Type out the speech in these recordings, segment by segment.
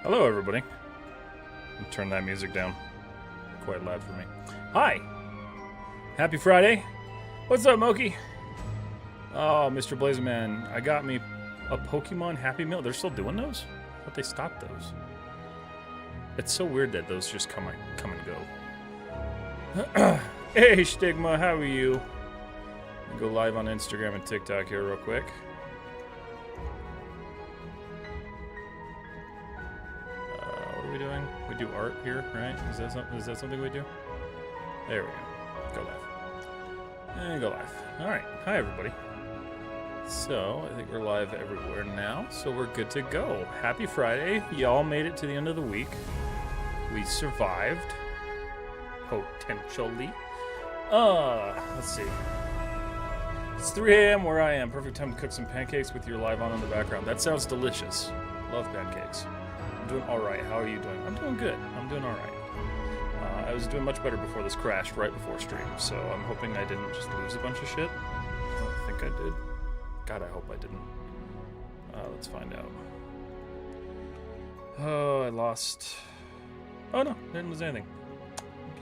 Hello, everybody. Turn that music down. Quite loud for me. Hi. Happy Friday. What's up, Moki? Oh, Mr. Blazeman, I got me a Pokemon Happy Meal. They're still doing those? I thought they stopped those. It's so weird that those just come and go. Hey, Stigma, how are you? Go live on Instagram and TikTok here real quick. What are we doing? We do art here, right? Is that something we do? There we go. Go live. And go live. All right. Hi, everybody. So, I think we're live everywhere now, so we're good to go. Happy Friday. Y'all made it to the end of the week. We survived. Potentially. Let's see. It's 3 a.m. where I am. Perfect time to cook some pancakes with your live on in the background. That sounds delicious. Love pancakes. I'm doing all right. How are you doing? I'm doing good. I'm doing all right. I was doing much better before this crashed, right before stream, so I'm hoping I didn't just lose a bunch of shit. I don't think I did. God, I hope I didn't. Let's find out. Oh, I lost... Oh, no. Didn't lose anything.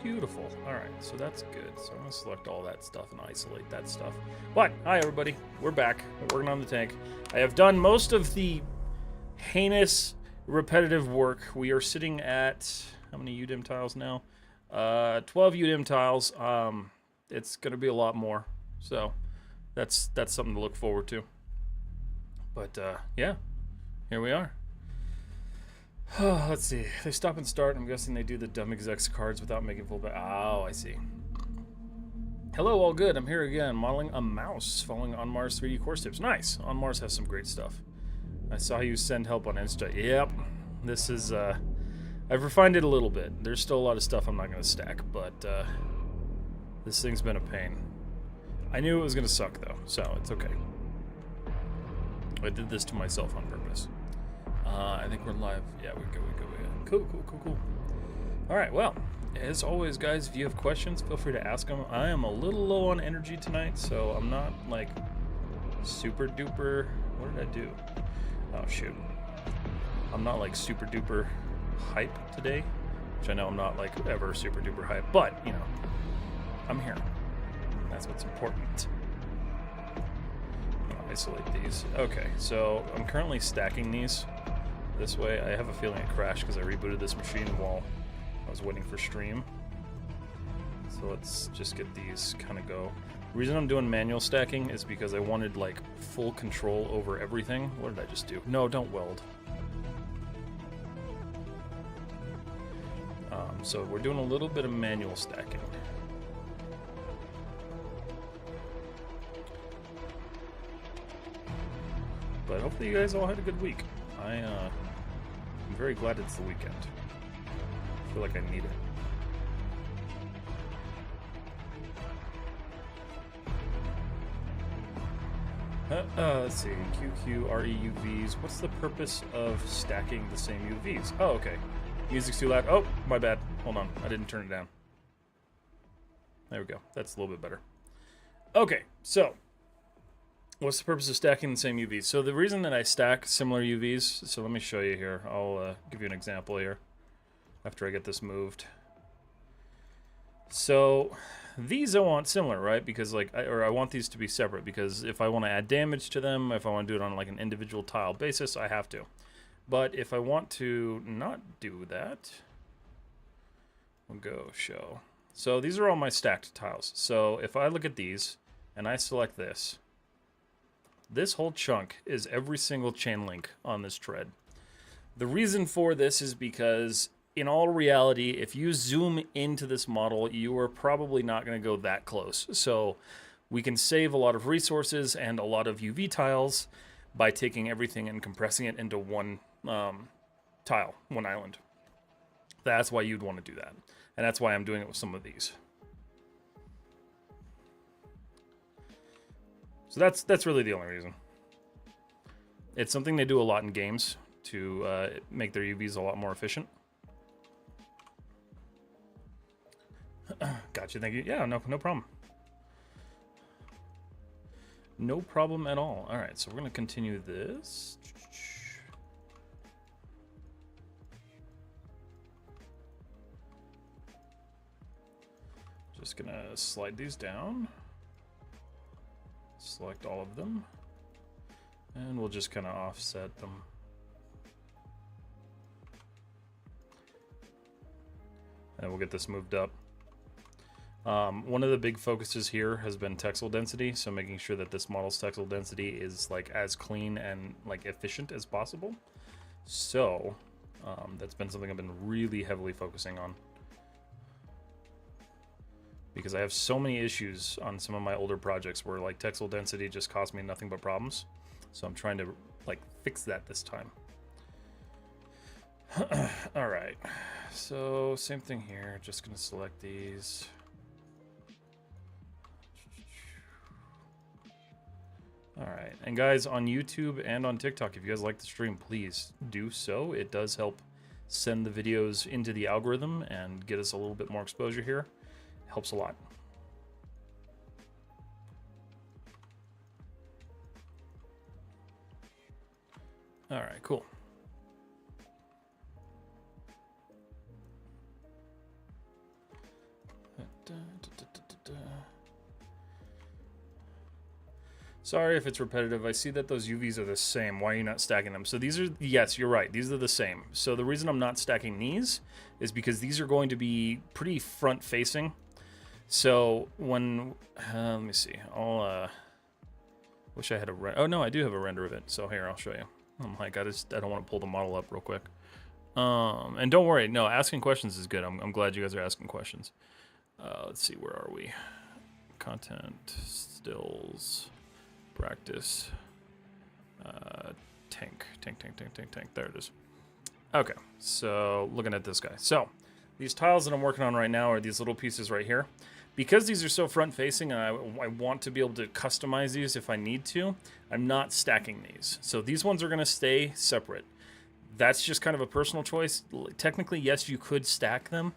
Beautiful. Alright, so that's good. So I'm going to select all that stuff and isolate that stuff. But, hi everybody. We're back. We're working on the tank. I have done most of the heinous, repetitive work. We are sitting at... How many UDIM tiles now? 12 UDIM tiles. It's going to be a lot more. So, that's something to look forward to. But, yeah. Here we are. Let's see. They stop and start. I'm guessing they do the dumb execs cards without making full back. Oh, I see. Hello, all good. I'm here again, modeling a mouse, following On Mars 3D course tips. Nice. On Mars has some great stuff. I saw you send help on Insta. Yep. This is, I've refined it a little bit. There's still a lot of stuff I'm not going to stack, but, this thing's been a pain. I knew it was going to suck, though, so it's okay. I did this to myself on purpose. I think we're live. Yeah, we go. Cool. All right, well, as always, guys, if you have questions, feel free to ask them. I am a little low on energy tonight, so I'm not, like, super duper... What did I do? Oh, shoot. I'm not, like, super duper hype today, which I know I'm not, like, ever super duper hype, but, you know, I'm here. That's what's important. I'll isolate these. Okay, so I'm currently stacking these this way. I have a feeling it crashed because I rebooted this machine while I was waiting for stream. So let's just get these kind of go. The reason I'm doing manual stacking is because I wanted like full control over everything. What did I just do? No, don't weld. So we're doing a little bit of manual stacking. But hopefully you guys all had a good week. I'm very glad it's the weekend. I feel like I need it. Let's see. QQREUVs. What's the purpose of stacking the same UVs? Oh, okay. Music's too loud. Oh, my bad. Hold on. I didn't turn it down. There we go. That's a little bit better. Okay, so... What's the purpose of stacking the same UVs? So the reason that I stack similar UVs, so let me show you here. I'll give you an example here after I get this moved. So these I want similar, right? Because like, I want these to be separate because if I want to add damage to them, if I want to do it on like an individual tile basis, I have to. But if I want to not do that, we'll go show. So these are all my stacked tiles. So if I look at these and I select this, this whole chunk is every single chain link on this tread. The reason for this is because, in all reality, if you zoom into this model, you are probably not going to go that close. So we can save a lot of resources and a lot of UV tiles by taking everything and compressing it into one tile, one island. That's why you'd want to do that. And that's why I'm doing it with some of these. So that's really the only reason. It's something they do a lot in games to make their UVs a lot more efficient. Gotcha, thank you. Yeah, no problem. No problem at all. All right, so we're going to continue this. Just gonna slide these down. Select all of them. And we'll just kind of offset them. And we'll get this moved up. One of the big focuses here has been textile density, so making sure that this model's textile density is like as clean and like efficient as possible. So that's been something I've been really heavily focusing on, because I have so many issues on some of my older projects where like textile density just cost me nothing but problems. So I'm trying to like fix that this time. All right, so same thing here. Just gonna select these. All right, and guys on YouTube and on TikTok, if you guys like the stream, please do so. It does help send the videos into the algorithm and get us a little bit more exposure here. It helps a lot. All right, cool. Sorry if it's repetitive. I see that those UVs are the same. Why are you not stacking them? So these are, yes, you're right. These are the same. So the reason I'm not stacking these is because these are going to be pretty front facing. So when, let me see. I'll, wish I had a, oh no, I do have a render of it. So here, I'll show you. I'm like, I don't want to pull the model up real quick. And don't worry. No, asking questions is good. I'm glad you guys are asking questions. Let's see, where are we? Content, stills. Practice, tank. There it is. Okay, so looking at this guy. So these tiles that I'm working on right now are these little pieces right here. Because these are so front facing and I want to be able to customize these if I need to, I'm not stacking these. So these ones are gonna stay separate. That's just kind of a personal choice. Technically, yes, you could stack them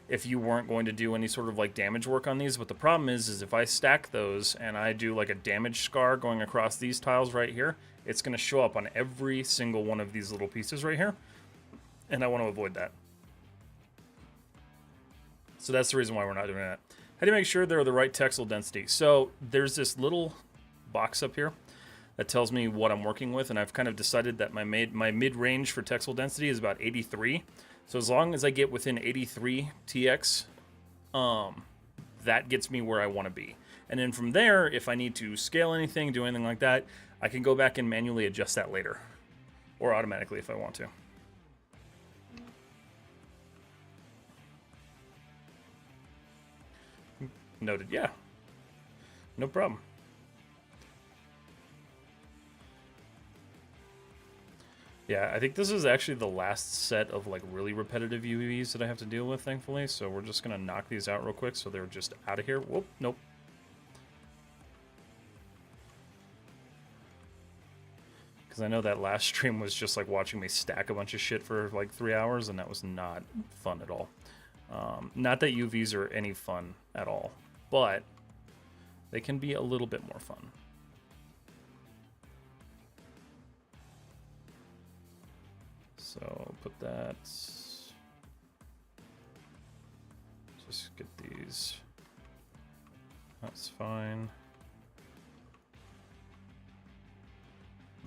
if you weren't going to do any sort of like damage work on these. But the problem is if I stack those and I do like a damage scar going across these tiles right here, it's going to show up on every single one of these little pieces right here. And I want to avoid that. So that's the reason why we're not doing that. How do you make sure they're the right textile density? So there's this little box up here that tells me what I'm working with. And I've kind of decided that my mid-range for textile density is about 83. So as long as I get within 83 TX, that gets me where I want to be. And then from there, if I need to scale anything, do anything like that, I can go back and manually adjust that later. Or automatically if I want to. Noted, yeah. No problem. Yeah, I think this is actually the last set of like really repetitive UVs that I have to deal with, thankfully. So we're just gonna knock these out real quick so they're just out of here. Whoop, nope. Because I know that last stream was just like watching me stack a bunch of shit for like 3 hours, and that was not fun at all. Not that UVs are any fun at all, but they can be a little bit more fun. So put that, just get these, that's fine.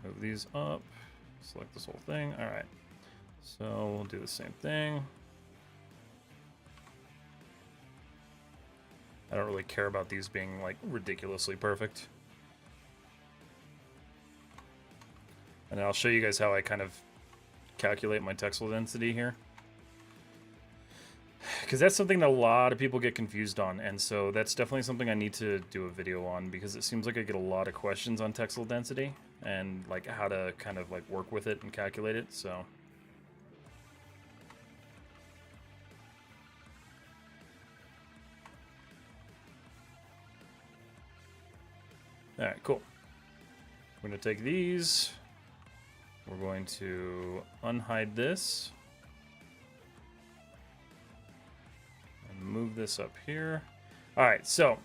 Move these up, select this whole thing. All right, so we'll do the same thing. I don't really care about these being like ridiculously perfect. And I'll show you guys how I kind of calculate my textile density here, because that's something that a lot of people get confused on, and so that's definitely something I need to do a video on, because it seems like I get a lot of questions on textile density and like how to kind of like work with it and calculate it. So all right, cool. I'm going to take these. We're going to unhide this and move this up here. All right, so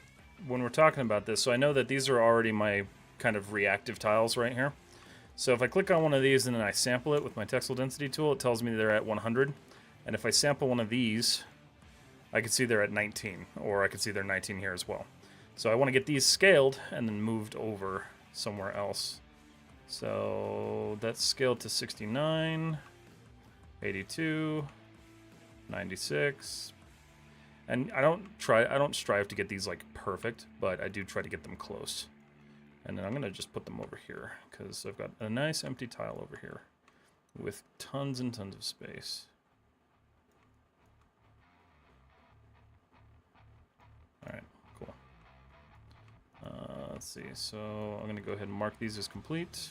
when we're talking about this, so I know that these are already my kind of reactive tiles right here. So if I click on one of these and then I sample it with my textile density tool, it tells me they're at 100. And if I sample one of these I could see they're at 19, or I could see they're 19 here as well. So I want to get these scaled and then moved over somewhere else. So that's scaled to 69, 82, 96. And I don't strive to get these like perfect, but I do try to get them close. And then I'm gonna just put them over here because I've got a nice empty tile over here with tons and tons of space. All right, cool. Let's see. So I'm gonna go ahead and mark these as complete.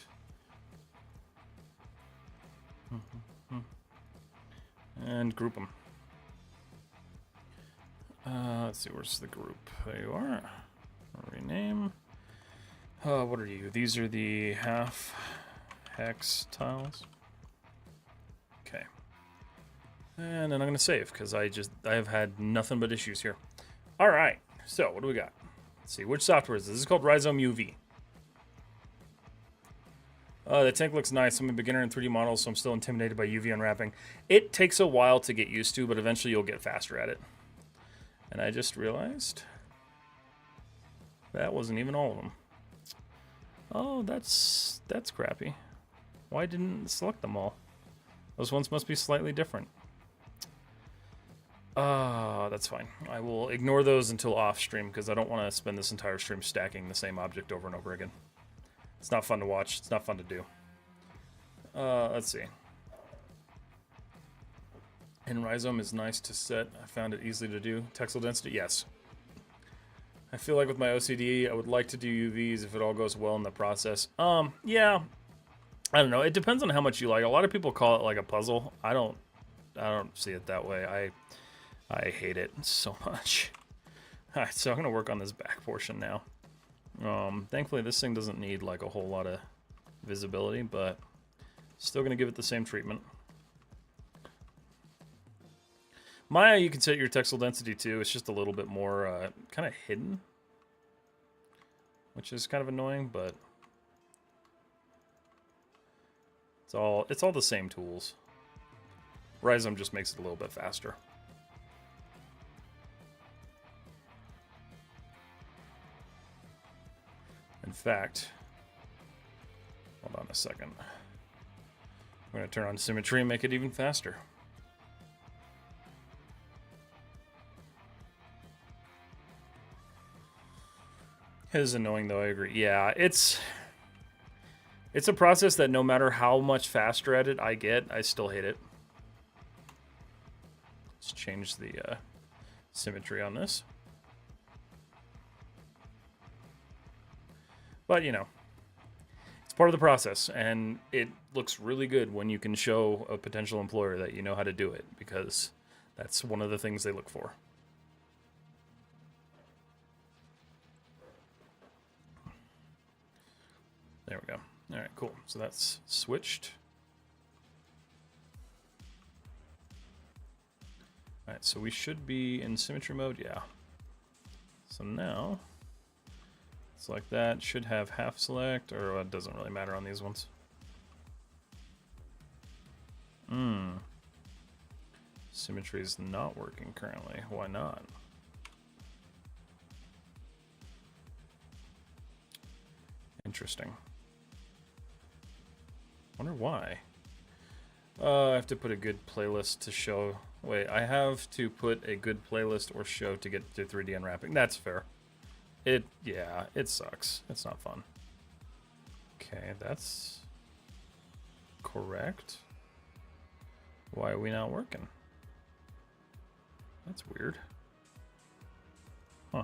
And group them. Let's see, where's the group? There you are. Rename. What are you? These are the half hex tiles. Okay. And then I'm gonna save because I have had nothing but issues here. All right. So what do we got? Let's see. Which software is this? This is called Rizom UV. The tank looks nice. I'm a beginner in 3D models, so I'm still intimidated by UV unwrapping. It takes a while to get used to, but eventually you'll get faster at it. And I just realized that wasn't even all of them. Oh, that's crappy. Why didn't it select them all? Those ones must be slightly different. That's fine. I will ignore those until off stream because I don't want to spend this entire stream stacking the same object over and over again. It's not fun to watch. It's not fun to do. Let's see. And Rizom is nice to set. I found it easily to do. Texel density, yes. I feel like with my OCD, I would like to do UVs if it all goes well in the process. Yeah. I don't know. It depends on how much you like. A lot of people call it like a puzzle. I don't see it that way. I hate it so much. All right, so I'm gonna work on this back portion now. Thankfully, this thing doesn't need like a whole lot of visibility, but still gonna give it the same treatment. Maya, you can set your texel density too. It's just a little bit more kind of hidden, which is kind of annoying, but it's all the same tools. Rizom just makes it a little bit faster. In fact, hold on a second. I'm going to turn on symmetry and make it even faster. It is annoying though, I agree. Yeah, it's a process that no matter how much faster at it I get, I still hate it. Let's change the symmetry on this. But, you know, it's part of the process, and it looks really good when you can show a potential employer that you know how to do it, because that's one of the things they look for. There we go. All right, cool. So that's switched. All right, so we should be in symmetry mode, yeah. So now, it's like that. Should have half select, or it doesn't really matter on these ones. Symmetry is not working currently. Why not? Interesting. Wonder why. I have to put a good playlist to show. Wait, I have to put a good playlist or show to get to 3D unwrapping. That's fair. Yeah, it sucks. It's not fun. Okay, that's correct. Why are we not working? That's weird. Huh.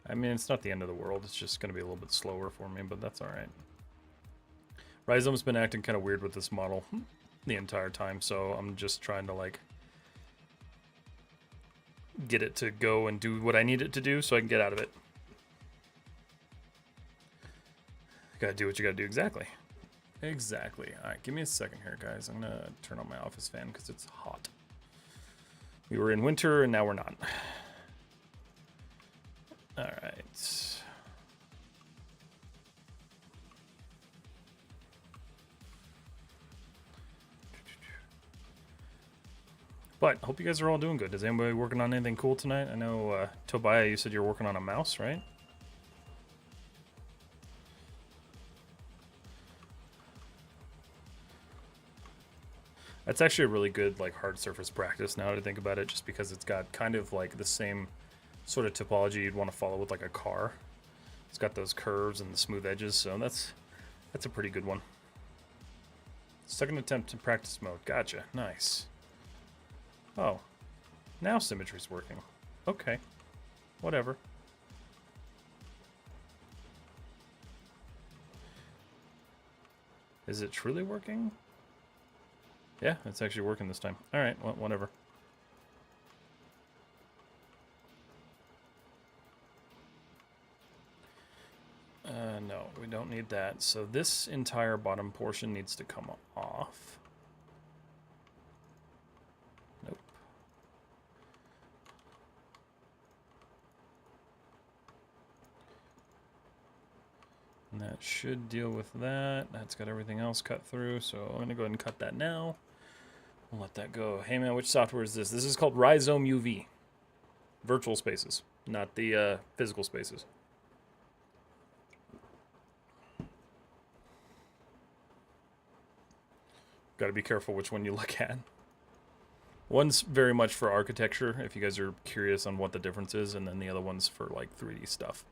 I mean, it's not the end of the world. It's just going to be a little bit slower for me, but that's all right. Rizom's been acting kind of weird with this model the entire time, so I'm just trying to, like, get it to go and do what I need it to do so I can get out of it. You gotta do what you gotta do. Exactly. Exactly. All right, give me a second here, guys. I'm gonna turn on my office fan because it's hot. We were in winter and now we're not. All right. But hope you guys are all doing good. Is anybody working on anything cool tonight? I know, Tobiah, you said you're working on a mouse, right? That's actually a really good like hard surface practice now to think about it, just because it's got kind of like the same sort of topology you'd want to follow with like a car. It's got those curves and the smooth edges, so that's a pretty good one. Second attempt in practice mode. Gotcha. Nice. Oh, now symmetry's working. Okay, whatever. Is it truly working? Yeah, it's actually working this time. All right, well, whatever. No, we don't need that. So this entire bottom portion needs to come off. Nope. And that should deal with that. That's got everything else cut through, so I'm going to go ahead and cut that now. We'll let that go. Hey man, which software is this? This is called Rizom UV. Virtual spaces, not the physical spaces. Got to be careful which one you look at. One's very much for architecture, if you guys are curious on what the difference is, and then the other one's for like 3D stuff.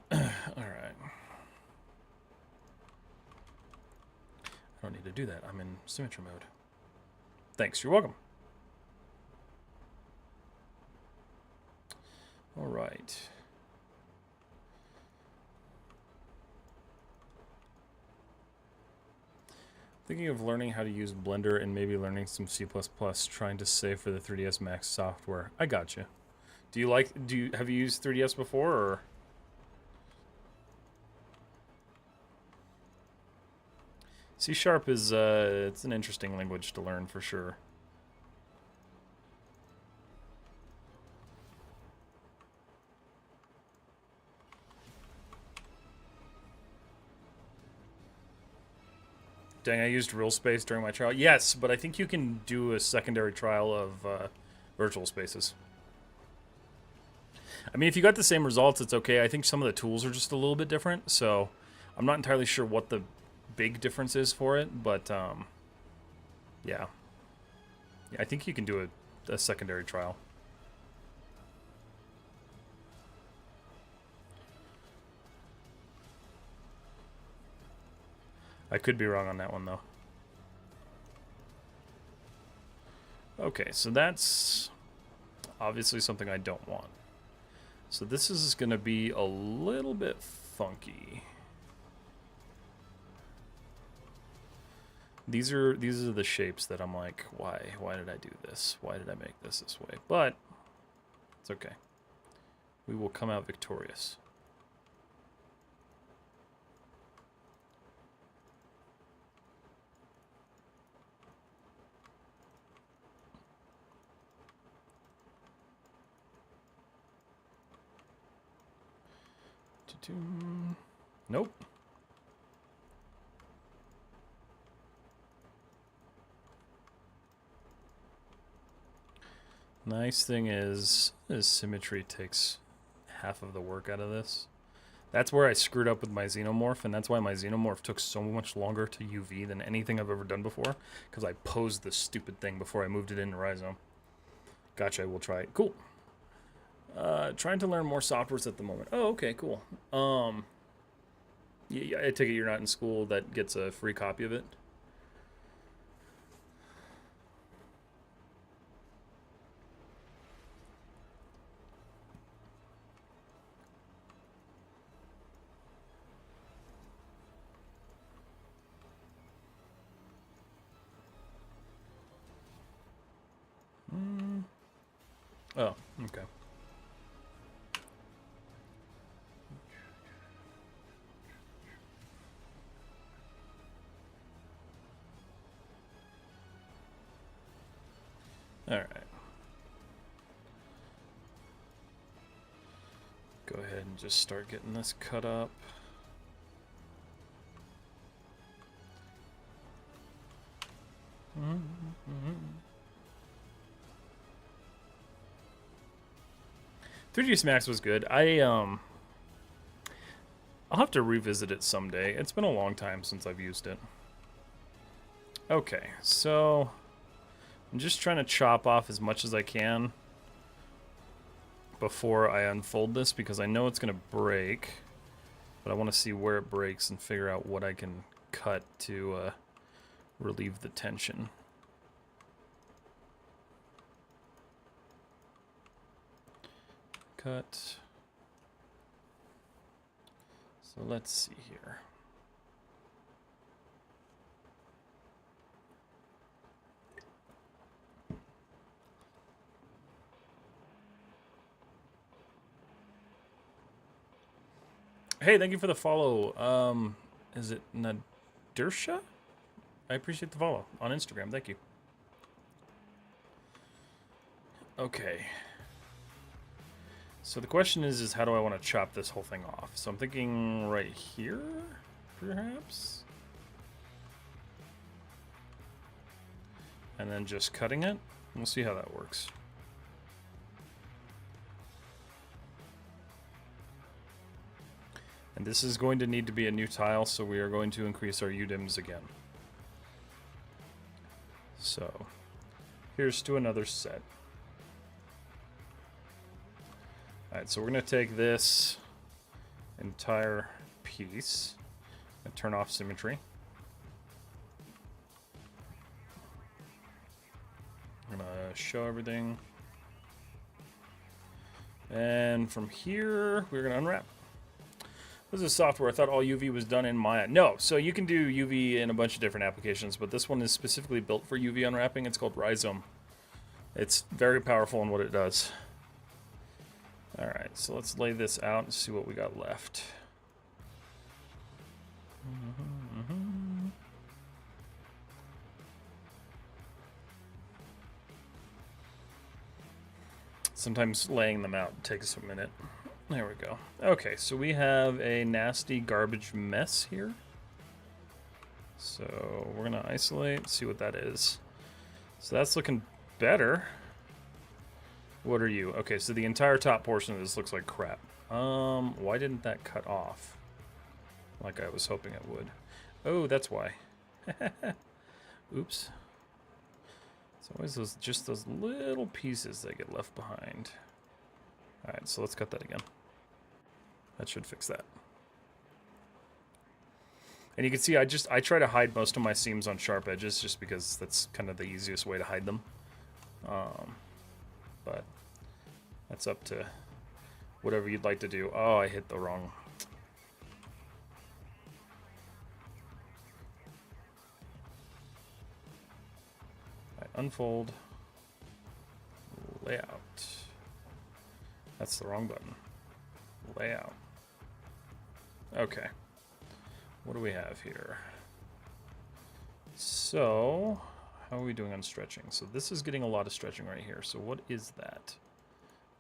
Alright. I don't need to do that. I'm in symmetry mode. Thanks, you're welcome. Alright. Thinking of learning how to use Blender and maybe learning some C++, trying to save for the 3ds Max software. I gotcha. Have you used 3ds before, or? C# is it's an interesting language to learn for sure. Dang, I used real space during my trial. Yes, but I think you can do a secondary trial of virtual spaces. I mean, if you got the same results, it's okay. I think some of the tools are just a little bit different, so I'm not entirely sure what the big difference is for it, but yeah. I think you can do a secondary trial. I could be wrong on that one, though. Okay, so that's obviously something I don't want. So this is going to be a little bit funky. These are the shapes that I'm like, why did I do this? Why did I make this way? But it's okay. We will come out victorious. Nope. Nice thing is symmetry takes half of the work out of this. That's where I screwed up with my xenomorph, and that's why my xenomorph took so much longer to UV than anything I've ever done before, because I posed this stupid thing before I moved it into Rizom. Gotcha, we'll try it. Cool. Trying to learn more softwares at the moment. Oh, okay, cool. Yeah, I take it you're not in school that gets a free copy of it? Oh, okay. All right. Go ahead and just start getting this cut up. $3DS Max was good. I'll have to revisit it someday. It's been a long time since I've used it. Okay, so I'm just trying to chop off as much as I can before I unfold this because I know it's going to break, but I want to see where it breaks and figure out what I can cut to relieve the tension. Cut. So let's see here. Hey, thank you for the follow. Is it Nadirsha? I appreciate the follow on Instagram. Thank you. Okay. So the question is how do I want to chop this whole thing off? So I'm thinking right here, perhaps? And then just cutting it. We'll see how that works. And this is going to need to be a new tile, so we are going to increase our UDIMs again. So, here's to another set. Alright, so we're going to take this entire piece and turn off symmetry. I'm going to show everything. And from here, we're going to unwrap. This is software. I thought all UV was done in Maya. No, so you can do UV in a bunch of different applications, but this one is specifically built for UV unwrapping. It's called Rizom. It's very powerful in what it does. Alright, so let's lay this out and see what we got left. Sometimes laying them out takes a minute. There we go. Okay, so we have a nasty garbage mess here. So we're going to isolate, see what that is. So that's looking better. What are you? Okay, so the entire top portion of this looks like crap. Why didn't that cut off? Like I was hoping it would. Oh, that's why. Oops. It's always just those little pieces that get left behind. Alright, so let's cut that again. That should fix that. And you can see I try to hide most of my seams on sharp edges just because that's kind of the easiest way to hide them. But that's up to whatever you'd like to do. Oh, I hit the wrong. Right, unfold. Layout. That's the wrong button. Layout. Okay. What do we have here? So, how are we doing on stretching? So this is getting a lot of stretching right here. So what is that?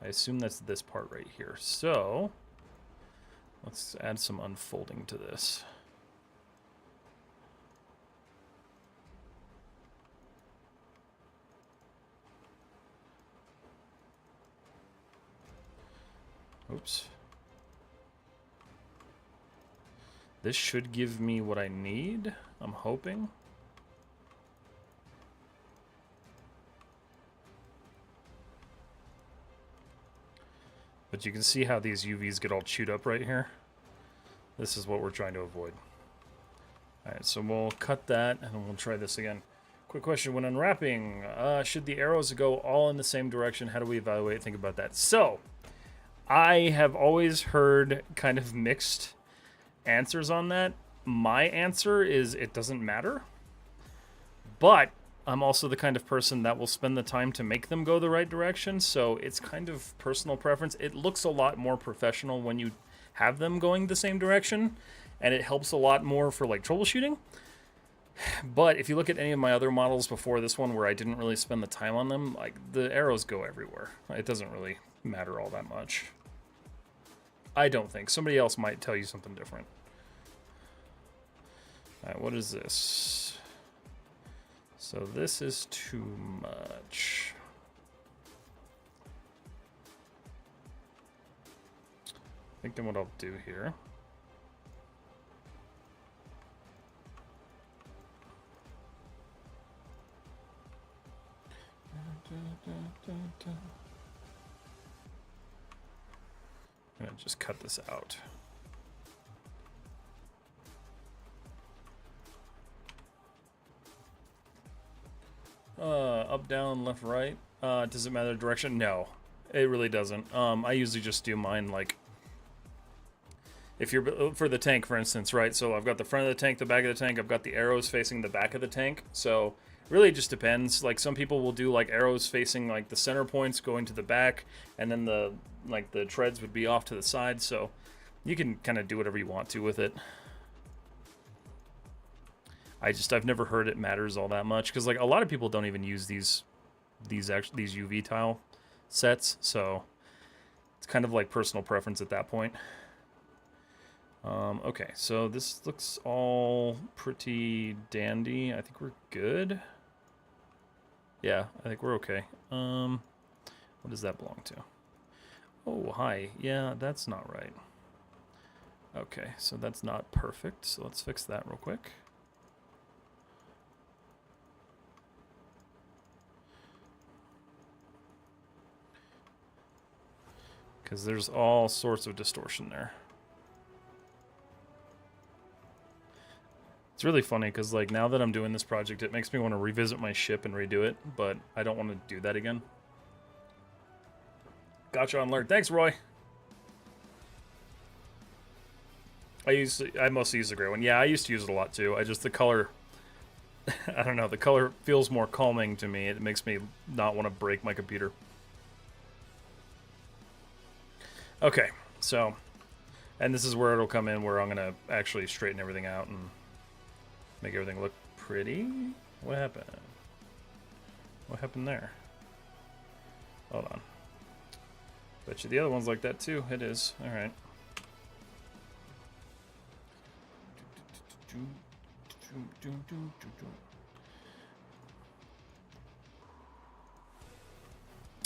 I assume that's this part right here. So, let's add some unfolding to this. Oops. This should give me what I need, I'm hoping. But you can see how these UVs get all chewed up right here. This is what we're trying to avoid. Alright, so we'll cut that and we'll try this again. Quick question, when unwrapping, should the arrows go all in the same direction? How do we evaluate? Think about that. So, I have always heard kind of mixed answers on that. My answer is it doesn't matter, but I'm also the kind of person that will spend the time to make them go the right direction, so it's kind of personal preference. It looks a lot more professional when you have them going the same direction, and it helps a lot more for like troubleshooting. But if you look at any of my other models before this one where I didn't really spend the time on them, like the arrows go everywhere. It doesn't really matter all that much. I don't think. Somebody else might tell you something different. Alright, what is this? So this is too much. I think then what I'll do here. I'm gonna just cut this out. Up, down, left, right. Does it matter the direction? No, it really doesn't. I usually just do mine like, if you're for the tank, for instance, right? So I've got the front of the tank, the back of the tank. I've got the arrows facing the back of the tank. So really it just depends. Like some people will do like arrows facing like the center points going to the back, and then the treads would be off to the side. So you can kind of do whatever you want to with it. I've never heard it matters all that much, because like a lot of people don't even use these UV tile sets, so it's kind of like personal preference at that point. Okay, so this looks all pretty dandy. I think we're good. Yeah, I think we're okay. What does that belong to? Oh, hi. Yeah, that's not right. Okay, so that's not perfect, so let's fix that real quick. Because there's all sorts of distortion there. It's really funny because like now that I'm doing this project, it makes me want to revisit my ship and redo it, but I don't want to do that again. Gotcha on Lurk. Thanks, Roy. I mostly use the gray one. Yeah, I used to use it a lot too. The color, I don't know, the color feels more calming to me. It makes me not want to break my computer. Okay, so, and this is where it'll come in, where I'm gonna actually straighten everything out and make everything look pretty. What happened? What happened there? Hold on. Bet you the other one's like that too. It is. All right.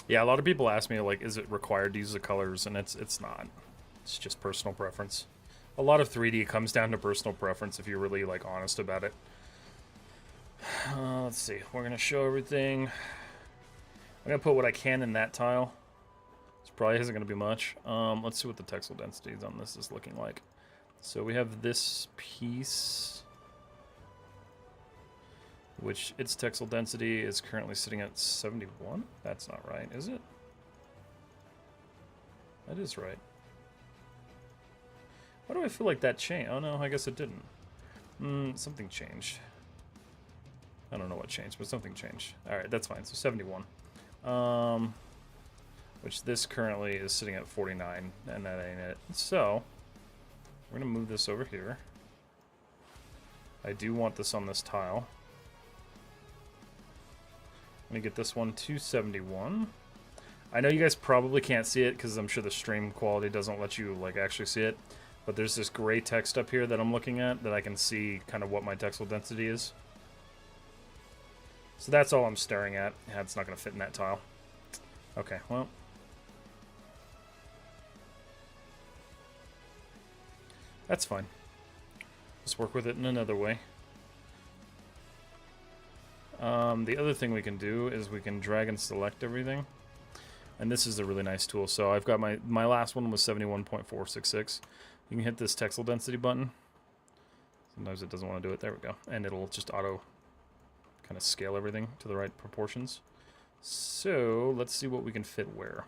Yeah, a lot of people ask me, like, is it required to use the colors? And it's not. It's just personal preference. A lot of 3D comes down to personal preference if you're really, like, honest about it. Let's see. We're going to show everything. I'm going to put what I can in that tile. This probably isn't going to be much. Let's see what the textile densities on this is looking like. So we have this piece, which its textile density is currently sitting at 71. That's not right, is it? That is right. Why do I feel like that changed? Oh no, I guess it didn't. Something changed. I don't know what changed, but something changed. Alright, that's fine. So 71. Which this currently is sitting at 49, and that ain't it. So, we're going to move this over here. I do want this on this tile. Let me get this one to 71. I know you guys probably can't see it because I'm sure the stream quality doesn't let you like actually see it. But there's this gray text up here that I'm looking at that I can see kind of what my textile density is. So that's all I'm staring at. Yeah, it's not going to fit in that tile. Okay, well. That's fine. Let's work with it in another way. The other thing we can do is we can drag and select everything. And this is a really nice tool. So I've got my last one was 71.466. You can hit this textile density button. Sometimes it doesn't want to do it. There we go. And it'll just auto kind of scale everything to the right proportions. So let's see what we can fit where.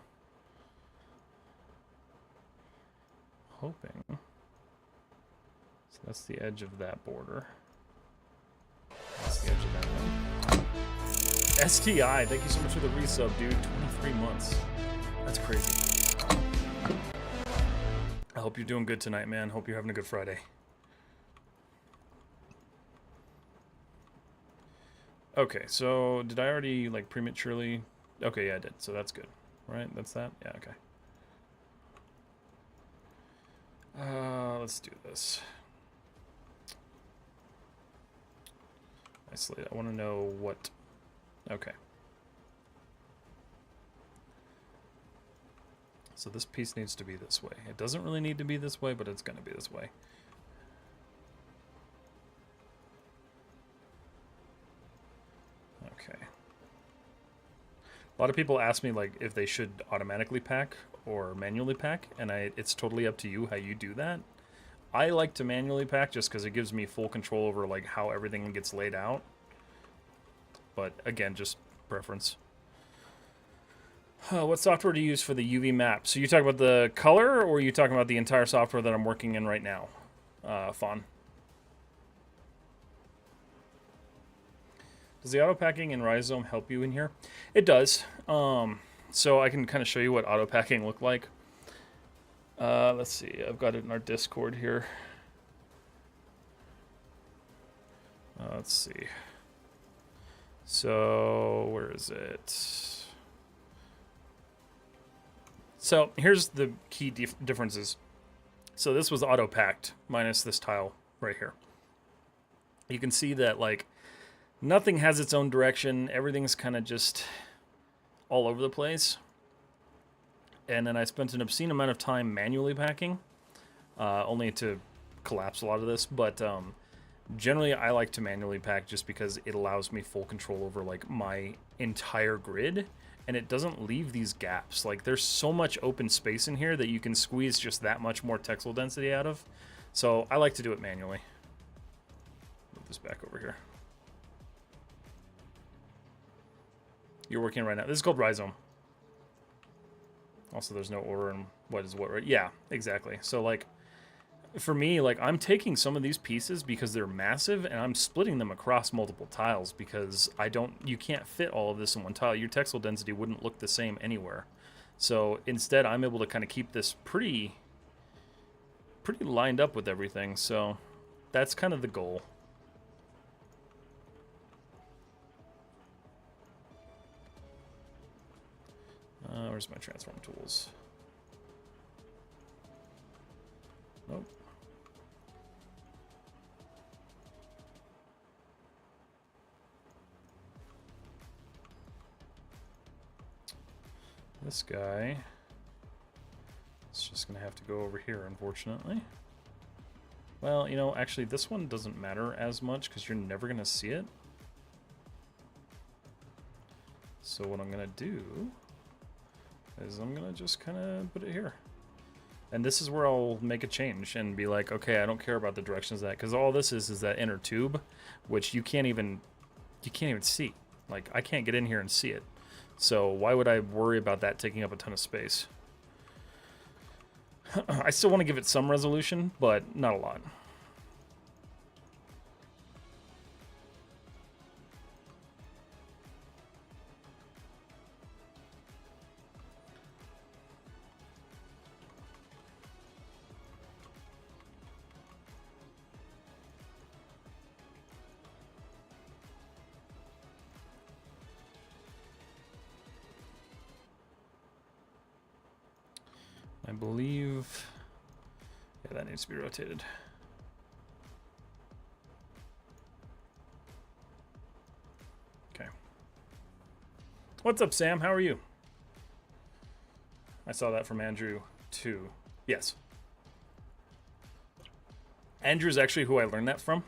Hoping. So that's the edge of that border. That's the edge of that one. STI, thank you so much for the resub, dude. 23 months. That's crazy. I hope you're doing good tonight, man. Hope you're having a good Friday. Okay, so did I already, like, prematurely... Okay, yeah, I did, so that's good. Right? That's that? Yeah, okay. Let's do this. Isolate. I want to know what... Okay. So this piece needs to be this way. It doesn't really need to be this way, but it's going to be this way. Okay. A lot of people ask me like if they should automatically pack or manually pack, and it's totally up to you how you do that. I like to manually pack just because it gives me full control over like how everything gets laid out. But again, just preference. What software do you use for the UV map? So you talk about the color, or are you talking about the entire software that I'm working in right now? Fawn. Does the auto packing in Rizom help you in here? It does. So I can kind of show you what auto packing looked like. Let's see. I've got it in our Discord here. Let's see. So where is it? So here's the key differences. So this was auto packed minus this tile right here. You can see that like nothing has its own direction. Everything's kind of just all over the place. And then I spent an obscene amount of time manually packing, only to collapse a lot of this. But generally, I like to manually pack just because it allows me full control over like my entire grid, and it doesn't leave these gaps. Like there's so much open space in here that you can squeeze just that much more texel density out of. So I like to do it manually. Move this back over here. You're working right now. This is called Rizom. Also, there's no order in what is what, right? Yeah, exactly. So, like, for me, like, I'm taking some of these pieces because they're massive, and I'm splitting them across multiple tiles because you can't fit all of this in one tile. Your texel density wouldn't look the same anywhere. So, instead, I'm able to kind of keep this pretty lined up with everything. So, that's kind of the goal. Where's my transform tools? Nope. This guy is just going to have to go over here, unfortunately. Well, you know, actually, this one doesn't matter as much because you're never going to see it. So what I'm going to do is I'm going to just kind of put it here. And this is where I'll make a change and be like, okay, I don't care about the directions of that, because all this is that inner tube, which you can't even see. Like, I can't get in here and see it. So why would I worry about that taking up a ton of space? I still want to give it some resolution, but not a lot. I believe, yeah, that needs to be rotated. Okay. What's up, Sam? How are you? I saw that from Andrew, too. Yes. Andrew's actually who I learned that from,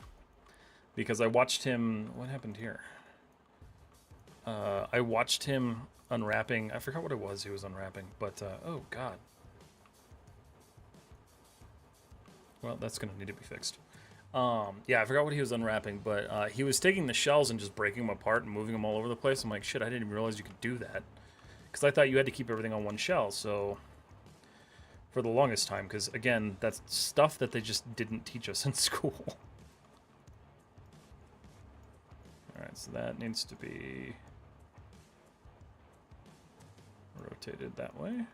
because I watched him... What happened here? I watched him unwrapping... I forgot what it was he was unwrapping, but... oh, God. Well, that's going to need to be fixed. Yeah, I forgot what he was unwrapping, but he was taking the shells and just breaking them apart and moving them all over the place. I'm like, shit, I didn't even realize you could do that. Because I thought you had to keep everything on one shell, so... For the longest time, because, again, that's stuff that they just didn't teach us in school. Alright, so that needs to be... rotated that way.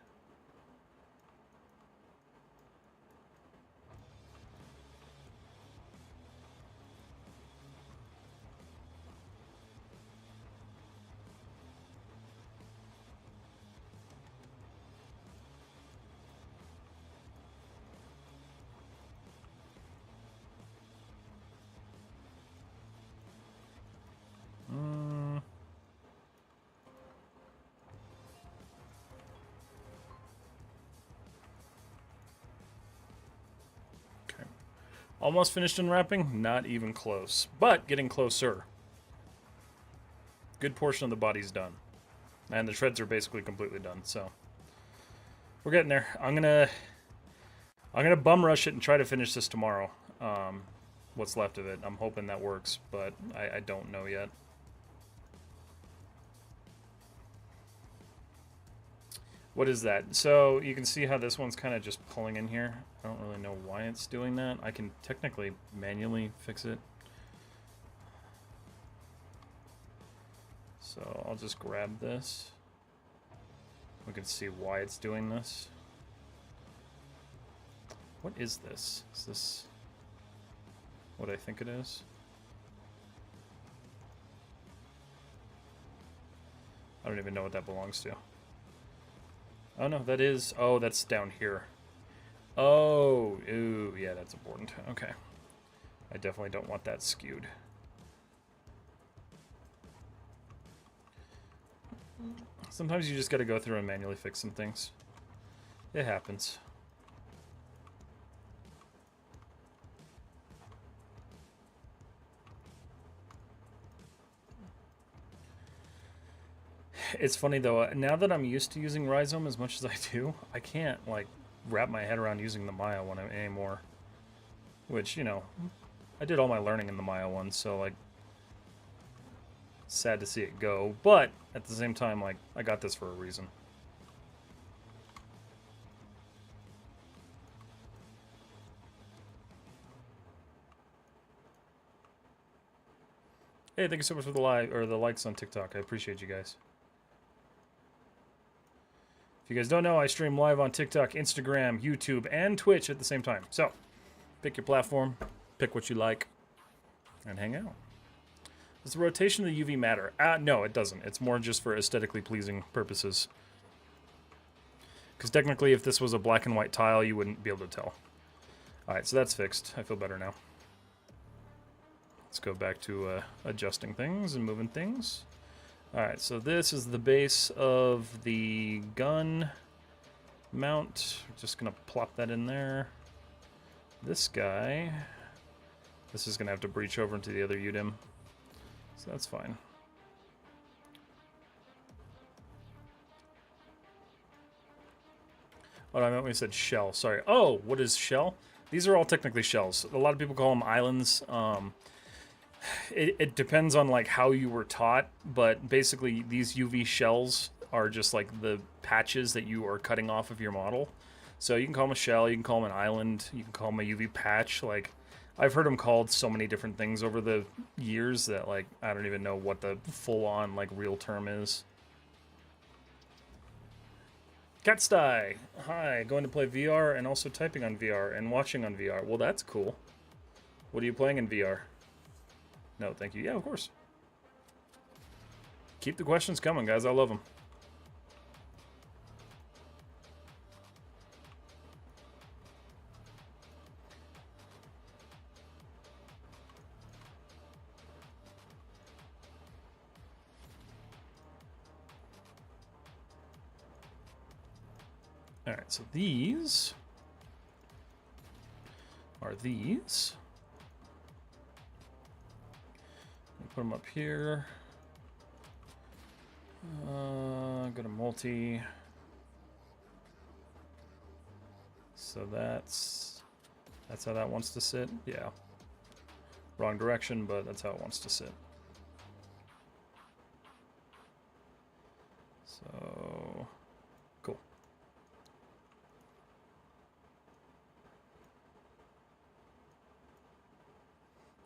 Almost finished unwrapping? Not even close, but getting closer. Good portion of the body's done. And the shreds are basically completely done, so we're getting there. I'm gonna bum rush it and try to finish this tomorrow. What's left of it. I'm hoping that works, but I don't know yet. What is that? So you can see how this one's kind of just pulling in here. I don't really know why it's doing that. I can technically manually fix it. So I'll just grab this. We can see why it's doing this. What is this? Is this what I think it is? I don't even know what that belongs to. Oh no, that is... Oh, that's down here. Oh, ooh, yeah, that's important. Okay. I definitely don't want that skewed. Sometimes you just gotta go through and manually fix some things. It happens. It's funny though, now that I'm used to using Rizom as much as I do, I can't like wrap my head around using the Maya one anymore. Which, you know, I did all my learning in the Maya one, so like, sad to see it go. But at the same time, like, I got this for a reason. Hey, thank you so much for the likes on TikTok. I appreciate you guys. If you guys don't know, I stream live on TikTok, Instagram, YouTube, and Twitch at the same time. So, pick your platform, pick what you like, and hang out. Does the rotation of the UV matter? No, it doesn't. It's more just for aesthetically pleasing purposes. Because technically, if this was a black and white tile, you wouldn't be able to tell. Alright, so that's fixed. I feel better now. Let's go back to adjusting things and moving things. Alright, so this is the base of the gun mount. Just going to plop that in there. This guy, this is going to have to breach over into the other UDIM. So that's fine. Oh, I meant when we said shell. Sorry. Oh, what is shell? These are all technically shells. A lot of people call them islands. It depends on like how you were taught, but basically these UV shells are just like the patches that you are cutting off of your model. So you can call them a shell, you can call them an island, you can call them a UV patch. Like, I've heard them called so many different things over the years that like I don't even know what the full-on like real term is. Catstye, hi, going to play VR and also typing on VR and watching on VR. Well, that's cool. What are you playing in VR? No, thank you. Yeah, of course. Keep the questions coming, guys. I love them. All right, so these are these. Put them up here. Go to multi. So that's how that wants to sit. Yeah. Wrong direction, but that's how it wants to sit. So cool.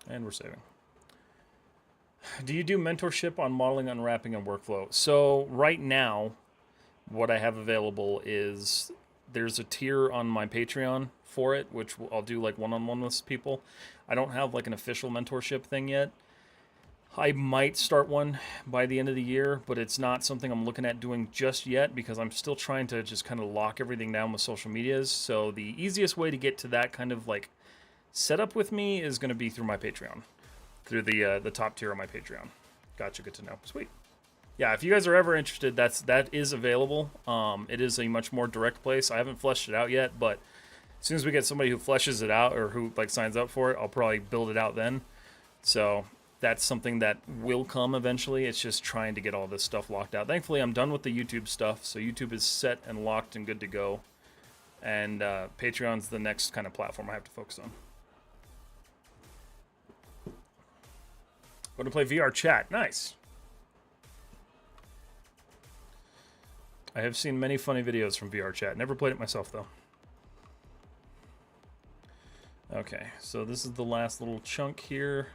And we're saving. Do you do mentorship on modeling, unwrapping, and workflow? So right now, what I have available is there's a tier on my Patreon for it, which I'll do like one-on-one with people. I don't have like an official mentorship thing yet. I might start one by the end of the year, but it's not something I'm looking at doing just yet because I'm still trying to just kind of lock everything down with social medias. So the easiest way to get to that kind of like setup with me is going to be through my Patreon. Through the top tier of my Patreon. Gotcha, good to know. Sweet. Yeah, if you guys are ever interested, that is available. It is a much more direct place. I haven't fleshed it out yet, but As soon as we get somebody who fleshes it out or who like signs up for it, I'll probably build it out then. So that's something that will come eventually. It's just trying to get all this stuff locked out. Thankfully, I'm done with the YouTube stuff, so YouTube is set and locked and good to go. And Patreon's the next kind of platform I have to focus on. Going to play VR chat. Nice. I have seen many funny videos from VR chat. Never played it myself, though. Okay, so this is the last little chunk here.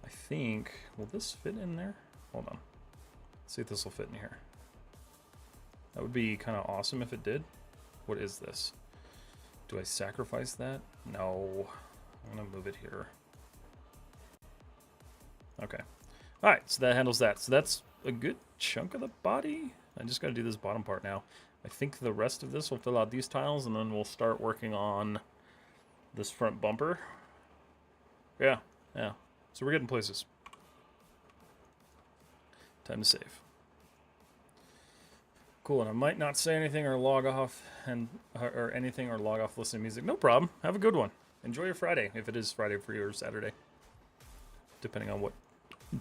I think... Will this fit in there? Hold on. Let's see if this will fit in here. That would be kind of awesome if it did. What is this? Do I sacrifice that? No. I'm going to move it here. Okay. Alright, so that handles that. So that's a good chunk of the body. I just got to do this bottom part now. I think the rest of this will fill out these tiles, and then we'll start working on this front bumper. Yeah. So we're getting places. Time to save. Cool, and I might not say anything or log off or anything or log off listening to music. No problem. Have a good one. Enjoy your Friday, if it is Friday for you or Saturday, depending on what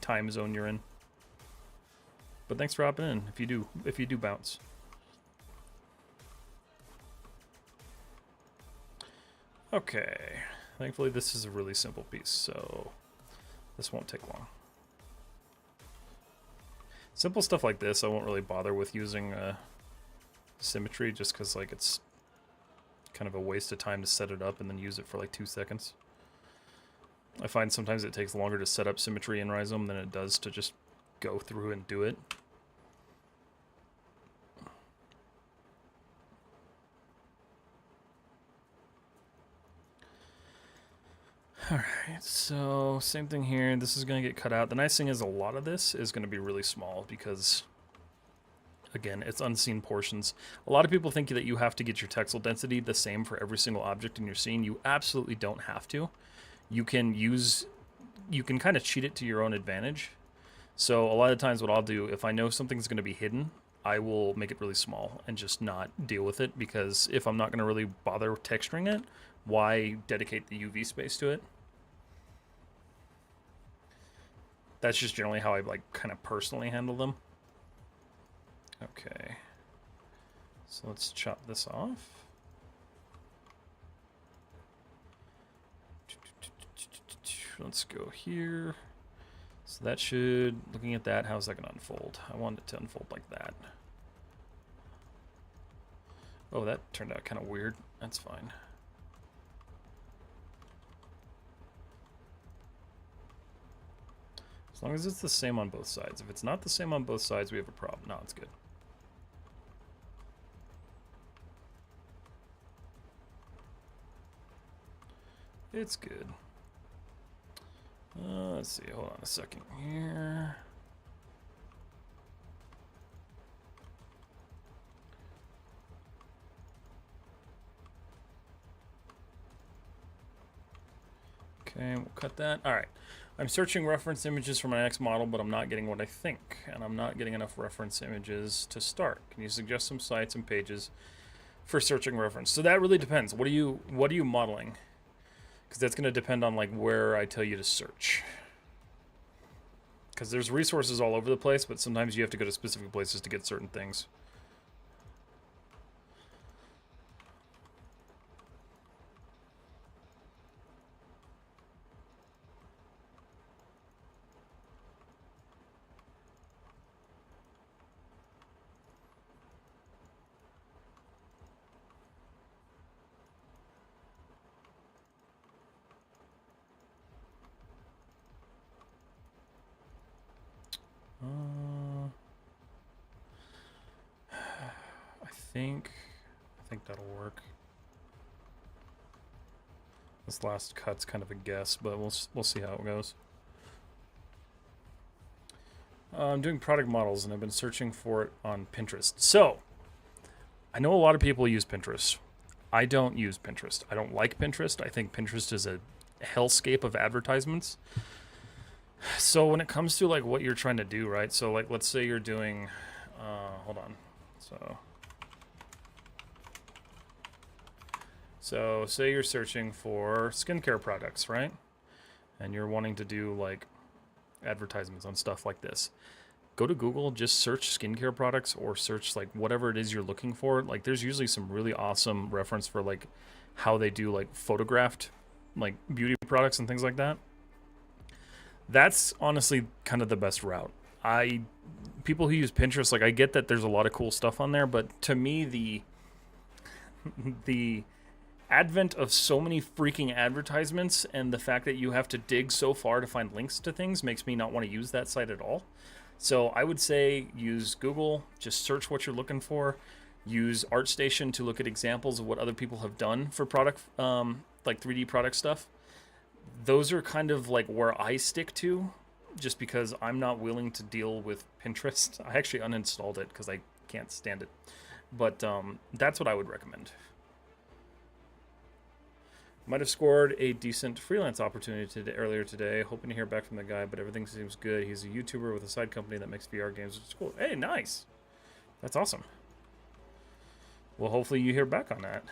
time zone you're in. But thanks for hopping in. If you do bounce. Okay. Thankfully, this is a really simple piece, so this won't take long. Simple stuff like this, I won't really bother with using symmetry, just because like it's kind of a waste of time to set it up and then use it for like 2 seconds. I find sometimes it takes longer to set up symmetry in Rizom than it does to just go through and do it. Alright, so same thing here. This is going to get cut out. The nice thing is a lot of this is going to be really small because, again, it's unseen portions. A lot of people think that you have to get your texel density the same for every single object in your scene. You absolutely don't have to. You can kind of cheat it to your own advantage. So a lot of times what I'll do, if I know something's going to be hidden, I will make it really small and just not deal with it, because if I'm not going to really bother texturing it, why dedicate the UV space to it? That's just generally how I like kind of personally handle them. Okay. So let's chop this off. Let's go here. So that should, looking at that, how's that going to unfold? I want it to unfold like that. Oh, that turned out kind of weird. That's fine. As long as it's the same on both sides. If it's not the same on both sides, we have a problem. No, it's good. It's good. Let's see, hold on a second here. Okay, we'll cut that. All right. I'm searching reference images for my next model, but I'm not getting what I think, and I'm not getting enough reference images to start. Can you suggest some sites and pages for searching reference? So that really depends. What are you modeling? Because that's going to depend on like where I tell you to search. Because there's resources all over the place, but sometimes you have to go to specific places to get certain things. I think that'll work. This last cut's kind of a guess, but we'll see how it goes. I'm doing product models, and I've been searching for it on Pinterest. So, I know a lot of people use Pinterest. I don't use Pinterest. I don't like Pinterest. I think Pinterest is a hellscape of advertisements. So when it comes to like what you're trying to do, right? So like, let's say you're doing, hold on. So So say you're searching for skincare products, right? And you're wanting to do like advertisements on stuff like this. Go to Google, just search skincare products or search like whatever it is you're looking for. Like there's usually some really awesome reference for like how they do like photographed like beauty products and things like that. That's honestly kind of the best route. People who use Pinterest, like I get that there's a lot of cool stuff on there, but to me the advent of so many freaking advertisements and the fact that you have to dig so far to find links to things makes me not want to use that site at all. So I would say use Google, just search what you're looking for. Use ArtStation to look at examples of what other people have done for product, like 3D product stuff. Those are kind of like where I stick to, just because I'm not willing to deal with Pinterest. I actually uninstalled it because I can't stand it. But that's what I would recommend. Might have scored a decent freelance opportunity earlier today. Hoping to hear back from the guy, but everything seems good. He's a YouTuber with a side company that makes VR games, which is cool. Hey, nice. That's awesome. Well, hopefully you hear back on that.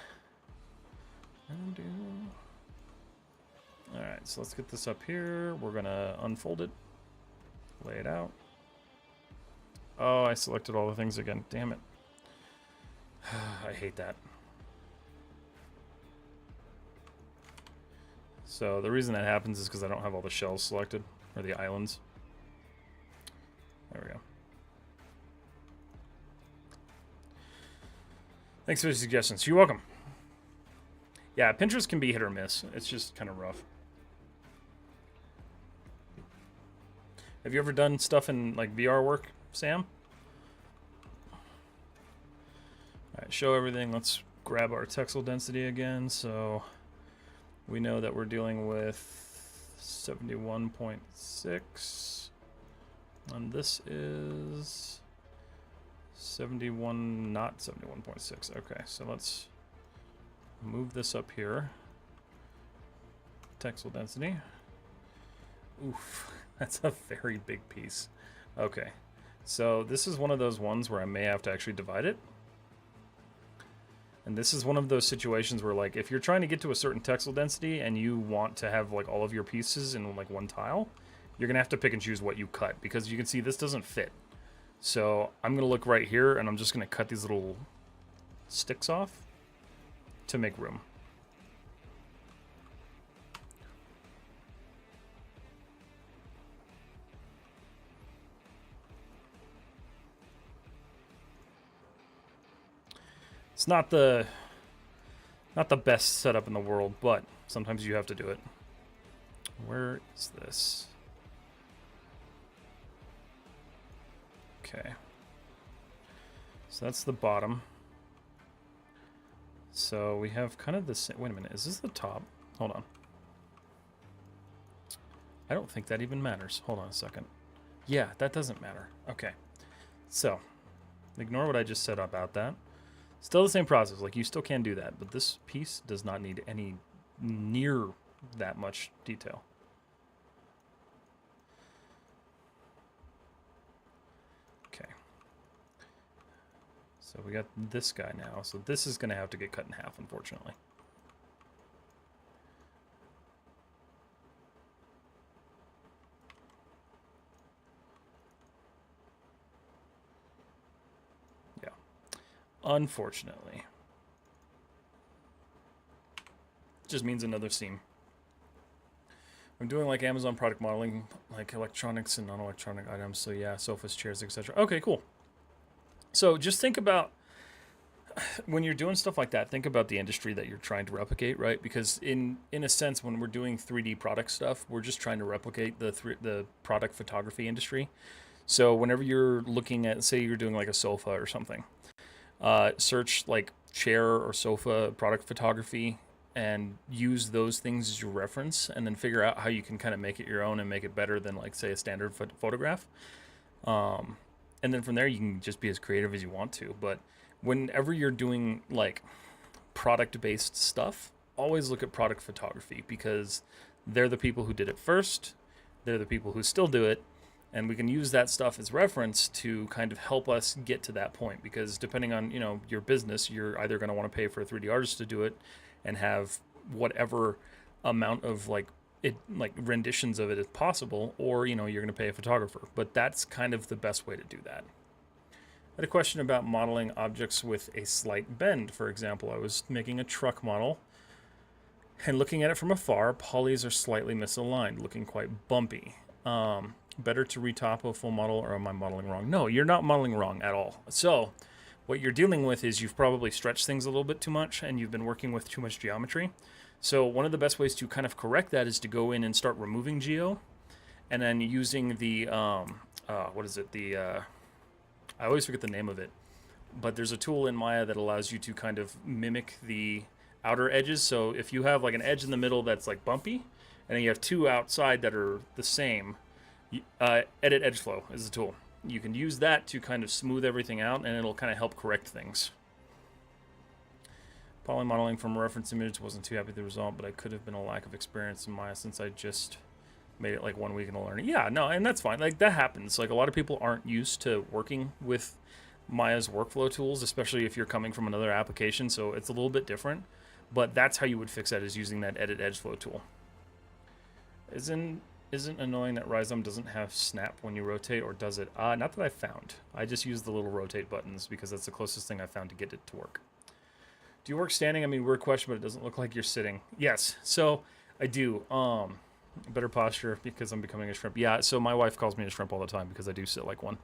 Alright, so let's get this up here. We're going to unfold it. Lay it out. Oh, I selected all the things again. Damn it. I hate that. So the reason that happens is because I don't have all the shells selected, or the islands. There we go. Thanks for the suggestions. You're welcome. Yeah, Pinterest can be hit or miss. It's just kind of rough. Have you ever done stuff in like VR work, Sam? Alright, show everything. Let's grab our texel density again. So we know that we're dealing with 71.6. And this is 71, not 71.6. Okay, so let's move this up here. Texel density. Oof, that's a very big piece. Okay, so this is one of those ones where I may have to actually divide it. And this is one of those situations where, like, if you're trying to get to a certain texel density and you want to have, like, all of your pieces in, like, one tile, you're going to have to pick and choose what you cut, because you can see this doesn't fit. So I'm going to look right here, and I'm just going to cut these little sticks off to make room. It's not the best setup in the world, but sometimes you have to do it. Where is this? Okay. So that's the bottom. So we have kind of the same. Wait a minute, is this the top? Hold on. I don't think that even matters. Hold on a second. Yeah, that doesn't matter. Okay. So, ignore what I just said about that. Still the same process. Like, you still can do that, but this piece does not need any near that much detail. Okay. So we got this guy now. So this is going to have to get cut in half, unfortunately. Yeah. Unfortunately. Just means another seam. I'm doing like Amazon product modeling, like electronics and non-electronic items. So yeah, sofas, chairs, etc. Okay, cool. So just think about, when you're doing stuff like that, think about the industry that you're trying to replicate, right? Because in a sense, when we're doing 3D product stuff, we're just trying to replicate the product photography industry. So whenever you're looking at, say you're doing like a sofa or something, search like chair or sofa product photography and use those things as your reference, and then figure out how you can kind of make it your own and make it better than, like, say, a standard photograph. And then from there, you can just be as creative as you want to. But whenever you're doing like product-based stuff, always look at product photography, because they're the people who did it first. They're the people who still do it. And we can use that stuff as reference to kind of help us get to that point. Because depending on, you know, your business, you're either going to want to pay for a 3D artist to do it, and have whatever amount of like renditions of it as possible, or you're going to pay a photographer. But that's kind of the best way to do that. I had a question about modeling objects with a slight bend. For example, I was making a truck model, and looking at it from afar, polys are slightly misaligned, looking quite bumpy. Better to retopo a full model, or am I modeling wrong? No, you're not modeling wrong at all. So what you're dealing with is you've probably stretched things a little bit too much, and you've been working with too much geometry. So one of the best ways to kind of correct that is to go in and start removing geo, and then using the what is it? I always forget the name of it, but there's a tool in Maya that allows you to kind of mimic the outer edges. So if you have like an edge in the middle that's like bumpy, and then you have two outside that are the same, edit edge flow is the tool. You can use that to kind of smooth everything out, and it'll kind of help correct things. Poly modeling from a reference image, wasn't too happy with the result, but I could have been a lack of experience in Maya since I just made it like 1 week into learning. Yeah, no, and that's fine. Like, that happens. Like, a lot of people aren't used to working with Maya's workflow tools, especially if you're coming from another application, so it's a little bit different. But that's how you would fix that, is using that edit edge flow tool. Isn't annoying that Rizom doesn't have snap when you rotate, or does it? Not that I found. I just use the little rotate buttons because that's the closest thing I found to get it to work. Do you work standing? I mean, weird question, but it doesn't look like you're sitting. Yes, so I do. Better posture because I'm becoming a shrimp. Yeah, so my wife calls me a shrimp all the time because I do sit like one.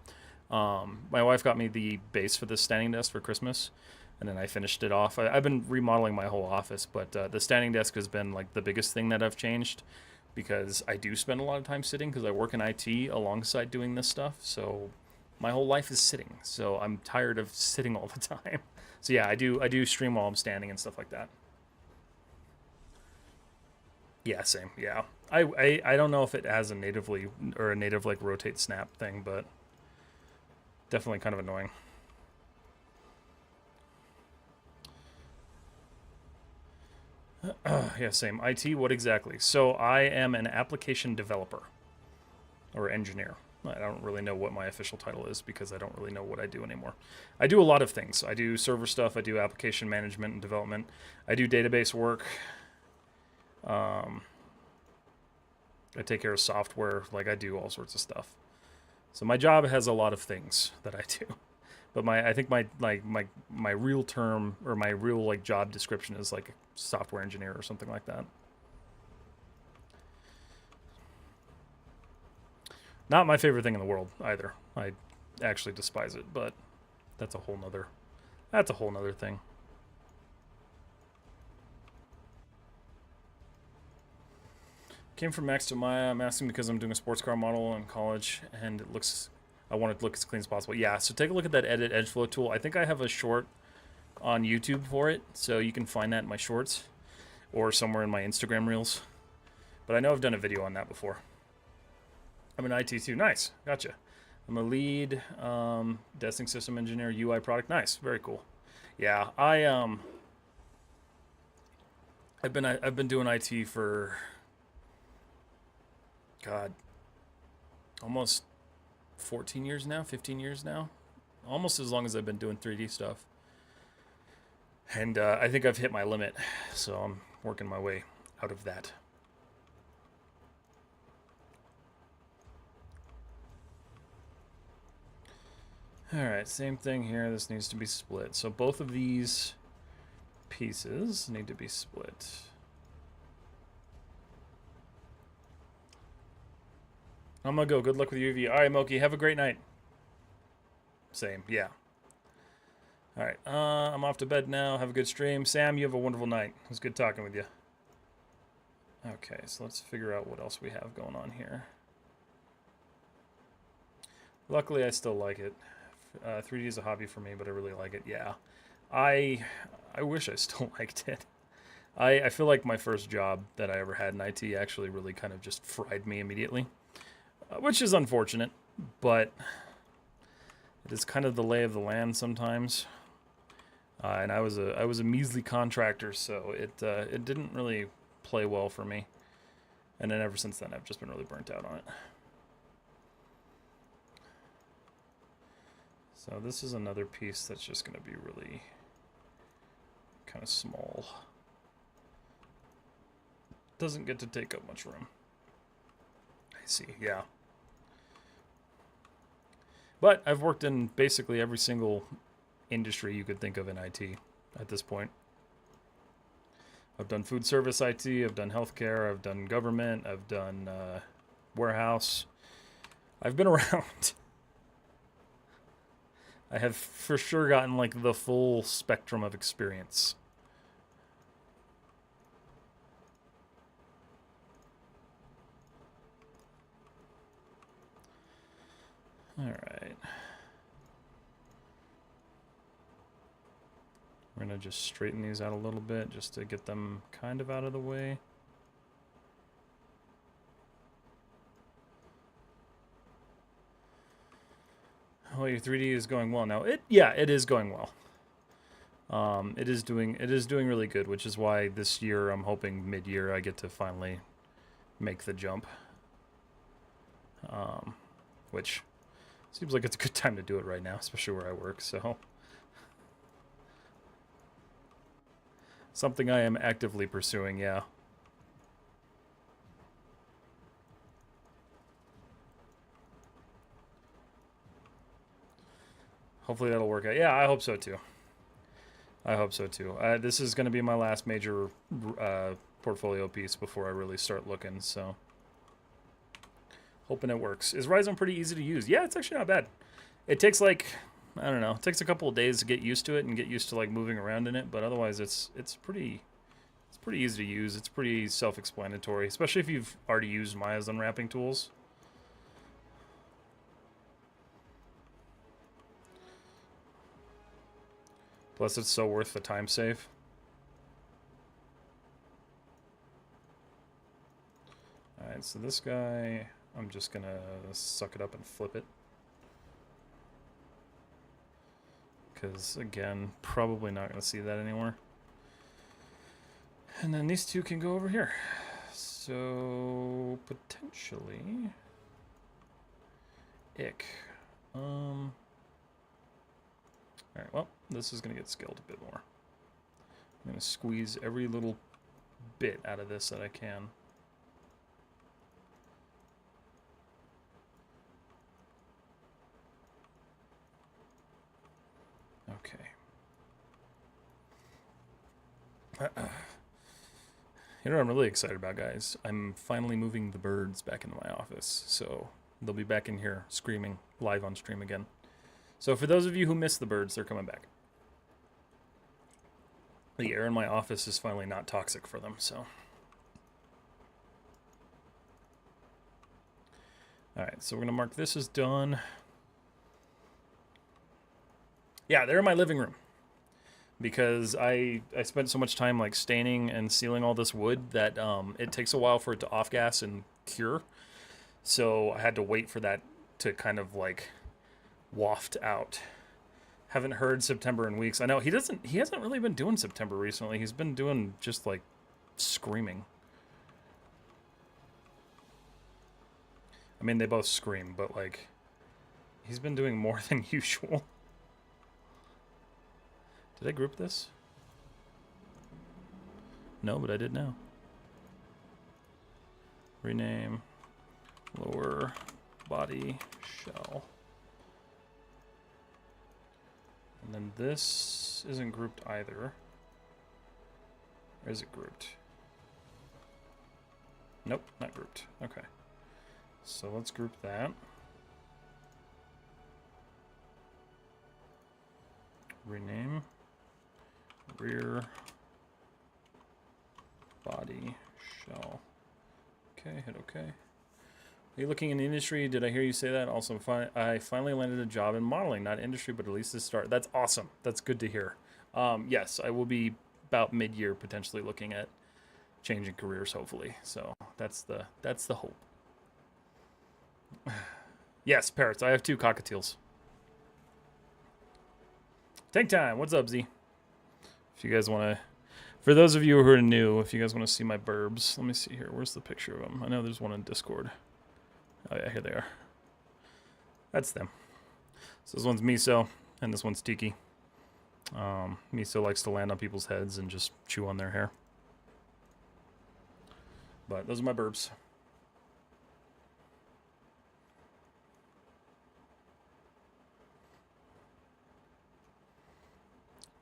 My wife got me the base for this standing desk for Christmas, and then I finished it off. I've been remodeling my whole office, but the standing desk has been like the biggest thing that I've changed, because I do spend a lot of time sitting because I work in IT alongside doing this stuff. So my whole life is sitting. So I'm tired of sitting all the time. So yeah, I do stream while I'm standing and stuff like that. Yeah, same. Yeah. I don't know if it has a native like rotate snap thing, but definitely kind of annoying. Yeah, same. IT, what exactly? So I am an application developer or engineer. I don't really know what my official title is because I don't really know what I do anymore. I do a lot of things. I do server stuff. I do application management and development. I do database work. I take care of software. Like, I do all sorts of stuff. So my job has a lot of things that I do. But I think my real term, or my real like job description, is like software engineer or something like that. Not my favorite thing in the world either. I actually despise it, but that's a whole nother thing. Came from Max to Maya. I'm asking because I'm doing a sports car model in college, and I want it to look as clean as possible. Yeah, so take a look at that edit edge flow tool. I think I have a short on YouTube for it, so you can find that in my shorts or somewhere in my Instagram reels. But I know I've done a video on that before. I'm an IT too. Nice, gotcha. I'm a lead testing system engineer, UI product. Nice, very cool. Yeah, I've been doing IT for, God, almost 14 years now, 15 years now, almost as long as I've been doing 3D stuff. And I think I've hit my limit, so I'm working my way out of that. Alright, same thing here. This needs to be split. So both of these pieces need to be split. I'm gonna go. Good luck with UV. Alright, Moki, have a great night. Same, yeah. Alright, I'm off to bed now. Have a good stream. Sam, you have a wonderful night. It was good talking with you. Okay, so let's figure out what else we have going on here. Luckily, I still like it. 3D is a hobby for me, but I really like it. Yeah, I wish I still liked it. I feel like my first job that I ever had in IT actually really kind of just fried me immediately, which is unfortunate, but it is kind of the lay of the land sometimes. And I was a measly contractor, so it didn't really play well for me. And then ever since then, I've just been really burnt out on it. So this is another piece that's just going to be really kind of small. doesn't get to take up much room. I see, yeah. But I've worked in basically every single industry you could think of in IT at this point. I've done food service IT, I've done healthcare, I've done government, I've done warehouse. I've been around. I have for sure gotten like the full spectrum of experience. All right. We're going to just straighten these out a little bit just to get them kind of out of the way. Oh, your 3D is going well now. Yeah, it is going well. It is doing really good, which is why this year I'm hoping mid-year I get to finally make the jump. Which seems like it's a good time to do it right now, especially where I work, so something I am actively pursuing, yeah. Hopefully that'll work out. Yeah, I hope so too. I hope so too. This is going to be my last major portfolio piece before I really start looking, so hoping it works. Is Rizom pretty easy to use? Yeah, it's actually not bad. It takes like, I don't know, it takes a couple of days to get used to it and get used to like moving around in it, but otherwise it's pretty easy to use. It's pretty self-explanatory, especially if you've already used Maya's unwrapping tools. Plus, it's so worth the time save. Alright, so this guy, I'm just gonna suck it up and flip it. Because, again, probably not gonna see that anymore. And then these two can go over here. So, potentially... Ick. Alright, well, this is going to get scaled a bit more. I'm going to squeeze every little bit out of this that I can. Okay. You know what I'm really excited about, guys? I'm finally moving the birds back into my office, so they'll be back in here screaming live on stream again. So for those of you who missed the birds, they're coming back. The air in my office is finally not toxic for them, so. Alright, so we're going to mark this as done. Yeah, they're in my living room. Because I spent so much time like staining and sealing all this wood that it takes a while for it to off-gas and cure. So I had to wait for that to kind of like waft out. Haven't heard September in weeks. I know he hasn't really been doing September recently. He's been doing just like screaming. I mean, they both scream, but like he's been doing more than usual. Did I group this? No, but I did now. Rename lower body shell. And then this isn't grouped either. Or is it grouped? Nope, not grouped. Okay. So let's group that. Rename rear body shell. Okay, hit OK. Are you looking in the industry? Did I hear you say that? Also, I finally landed a job in modeling, not industry, but at least to start. That's awesome. That's good to hear. Yes, I will be about mid-year potentially looking at changing careers, hopefully. So that's the hope. Yes, parrots. I have 2 cockatiels. Tank time. What's up, Z? If you guys want to... For those of you who are new, if you guys want to see my burbs, let me see here. Where's the picture of them? I know there's one in Discord. Oh yeah, here they are. That's them. So this one's Miso, and this one's Tiki. Miso likes to land on people's heads and just chew on their hair. But those are my burps.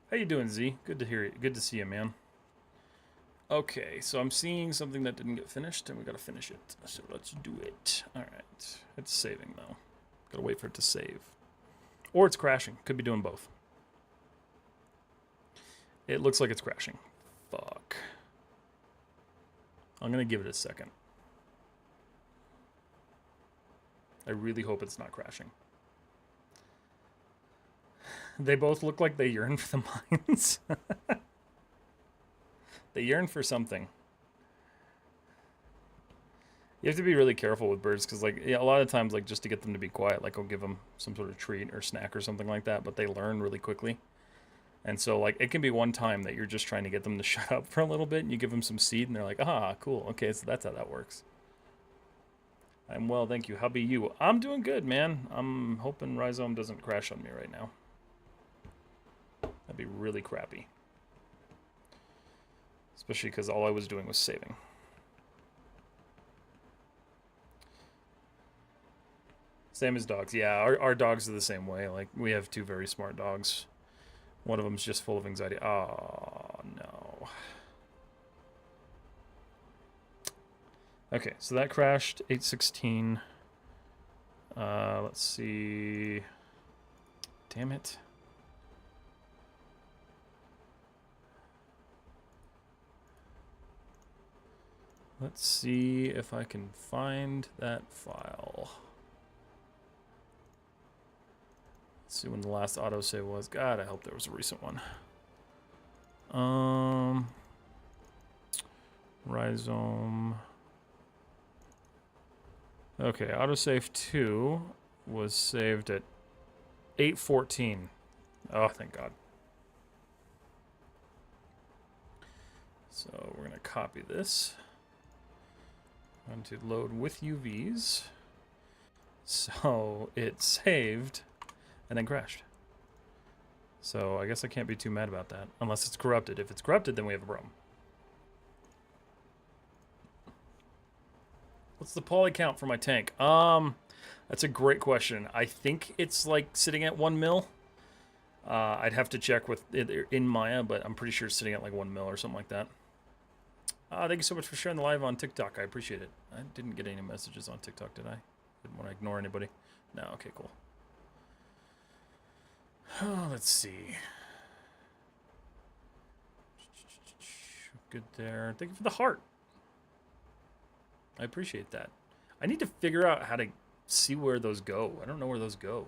How you doing, Z? Good to hear you. Good to see you, man. Okay, so I'm seeing something that didn't get finished, and we gotta finish it. So let's do it. All right, it's saving though. Gotta wait for it to save, or it's crashing. Could be doing both. It looks like it's crashing. Fuck. I'm gonna give it a second. I really hope it's not crashing. They both look like they yearn for the mines. They yearn for something. You have to be really careful with birds because, like, yeah, a lot of times, like, just to get them to be quiet, like, I'll give them some sort of treat or snack or something like that, but they learn really quickly. And so, like, it can be one time that you're just trying to get them to shut up for a little bit, and you give them some seed, and they're like, ah, cool. Okay, so that's how that works. I'm well, thank you. How be you? I'm doing good, man. I'm hoping Rizom doesn't crash on me right now. That'd be really crappy. Especially because all I was doing was saving. Same as dogs. Yeah, our dogs are the same way. Like, we have two very smart dogs. One of them's just full of anxiety. Oh, no. Okay, so that crashed. 816. Let's see. Damn it. Let's see if I can find that file. Let's see when the last autosave was. God, I hope there was a recent one. Rizom. Okay, autosave 2 was saved at 8:14. Oh, thank God. So we're going to copy this. I'm going to load with UVs. So it saved and then crashed. So I guess I can't be too mad about that, unless it's corrupted. If it's corrupted, then we have a problem. What's the poly count for my tank? That's a great question. I think it's like sitting at 1 mil. I'd have to check with it in Maya, but I'm pretty sure it's sitting at like 1 mil or something like that. Thank you so much for sharing the live on TikTok. I appreciate it. I didn't get any messages on TikTok, did I? Didn't want to ignore anybody. No, okay, cool. Oh, let's see. Good there. Thank you for the heart. I appreciate that. I need to figure out how to see where those go. I don't know where those go.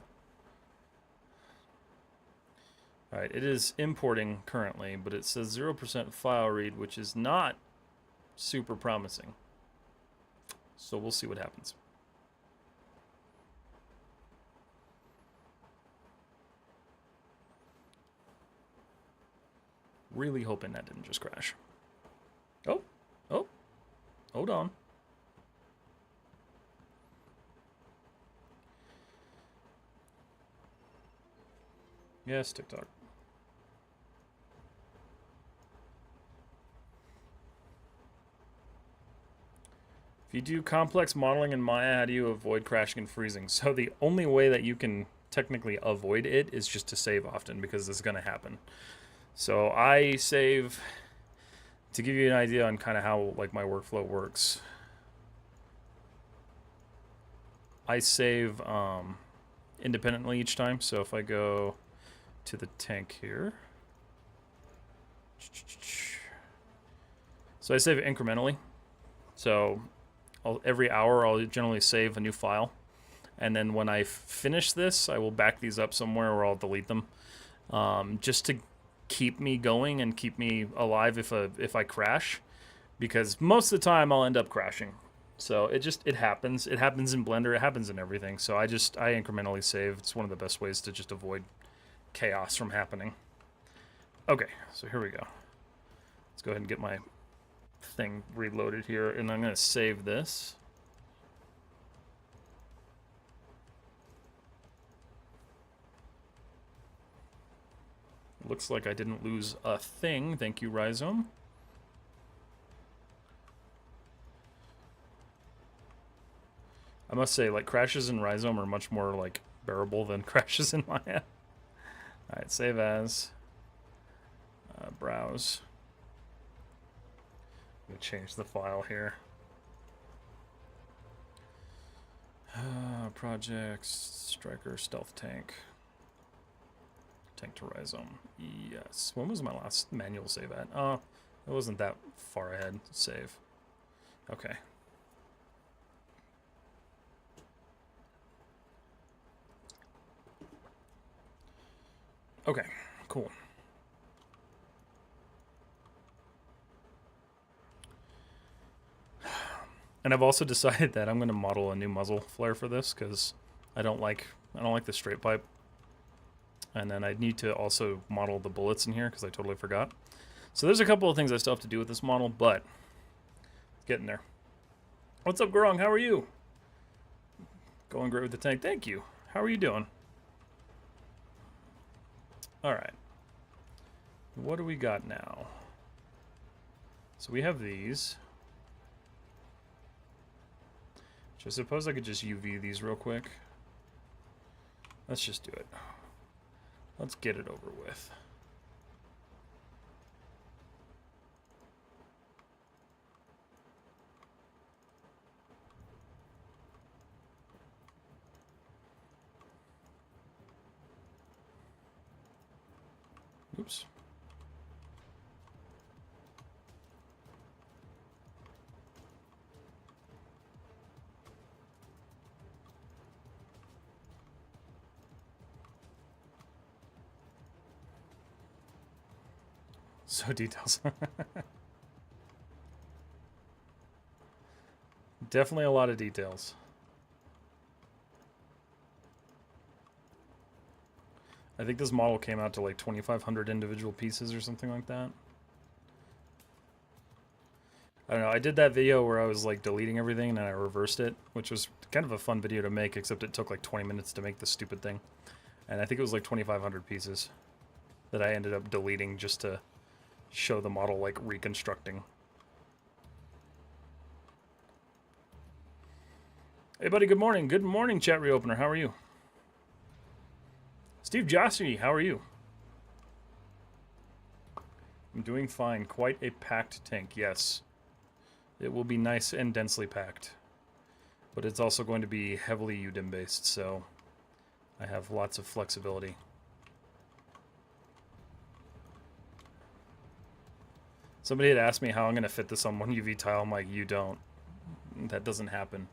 All right, it is importing currently, but it says 0% file read, which is not super promising. So we'll see what happens. Really hoping that didn't just crash. Oh, hold on. Yes, TikTok. If you do complex modeling in Maya, how do you avoid crashing and freezing? So the only way that you can technically avoid it is just to save often, because this is going to happen. So I save, to give you an idea on kind of how like my workflow works. I save independently each time. So if I go to the tank here, so I save incrementally. So every hour I'll generally save a new file, and then when I finish this, I will back these up somewhere or I'll delete them, just to keep me going and keep me alive if I crash, because most of the time I'll end up crashing. So it happens. It happens in Blender. It happens in everything. So I incrementally save. It's one of the best ways to just avoid chaos from happening. Okay, so here we go. Let's go ahead and get my thing reloaded here, and I'm going to save this. Looks like I didn't lose a thing. Thank you, Rizom. I must say, like, crashes in Rizom are much more, like, bearable than crashes in Maya. Alright, save as. Browse. Let me change the file here. Projects, Striker, Stealth Tank. Tank to Rizom. Yes. When was my last manual save at? It wasn't that far ahead. Save. Okay. Okay, cool. And I've also decided that I'm going to model a new muzzle flare for this because I don't like the straight pipe. And then I need to also model the bullets in here because I totally forgot. So there's a couple of things I still have to do with this model, but getting there. What's up, Gorong? How are you? Going great with the tank. Thank you. How are you doing? All right. What do we got now? So we have these. I suppose I could just UV these real quick. Let's just do it. Let's get it over with. Oops. So details. Definitely a lot of details. I think this model came out to like 2,500 individual pieces or something like that. I don't know, I did that video where I was like deleting everything and then I reversed it, which was kind of a fun video to make, except it took like 20 minutes to make this stupid thing. And I think it was like 2,500 pieces that I ended up deleting just to show the model like reconstructing. Hey buddy, good morning. Good morning, chat reopener. How are you? Steve Jossie, how are you? I'm doing fine. Quite a packed tank, yes. It will be nice and densely packed. But it's also going to be heavily UDIM based, so I have lots of flexibility. Somebody had asked me how I'm going to fit this on one UV tile. I'm like, you don't. That doesn't happen.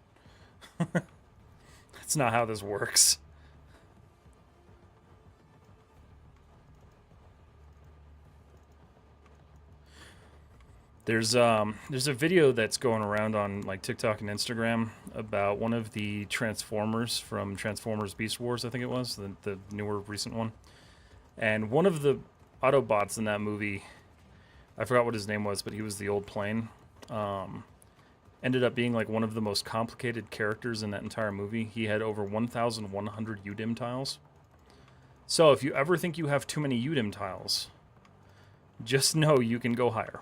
That's not how this works. There's a video that's going around on like TikTok and Instagram about one of the Transformers from Transformers Beast Wars, I think it was, the newer recent one. And one of the Autobots in that movie, I forgot what his name was, but he was the old plane. Ended up being like one of the most complicated characters in that entire movie. He had over 1,100 UDIM tiles. So if you ever think you have too many UDIM tiles, just know you can go higher.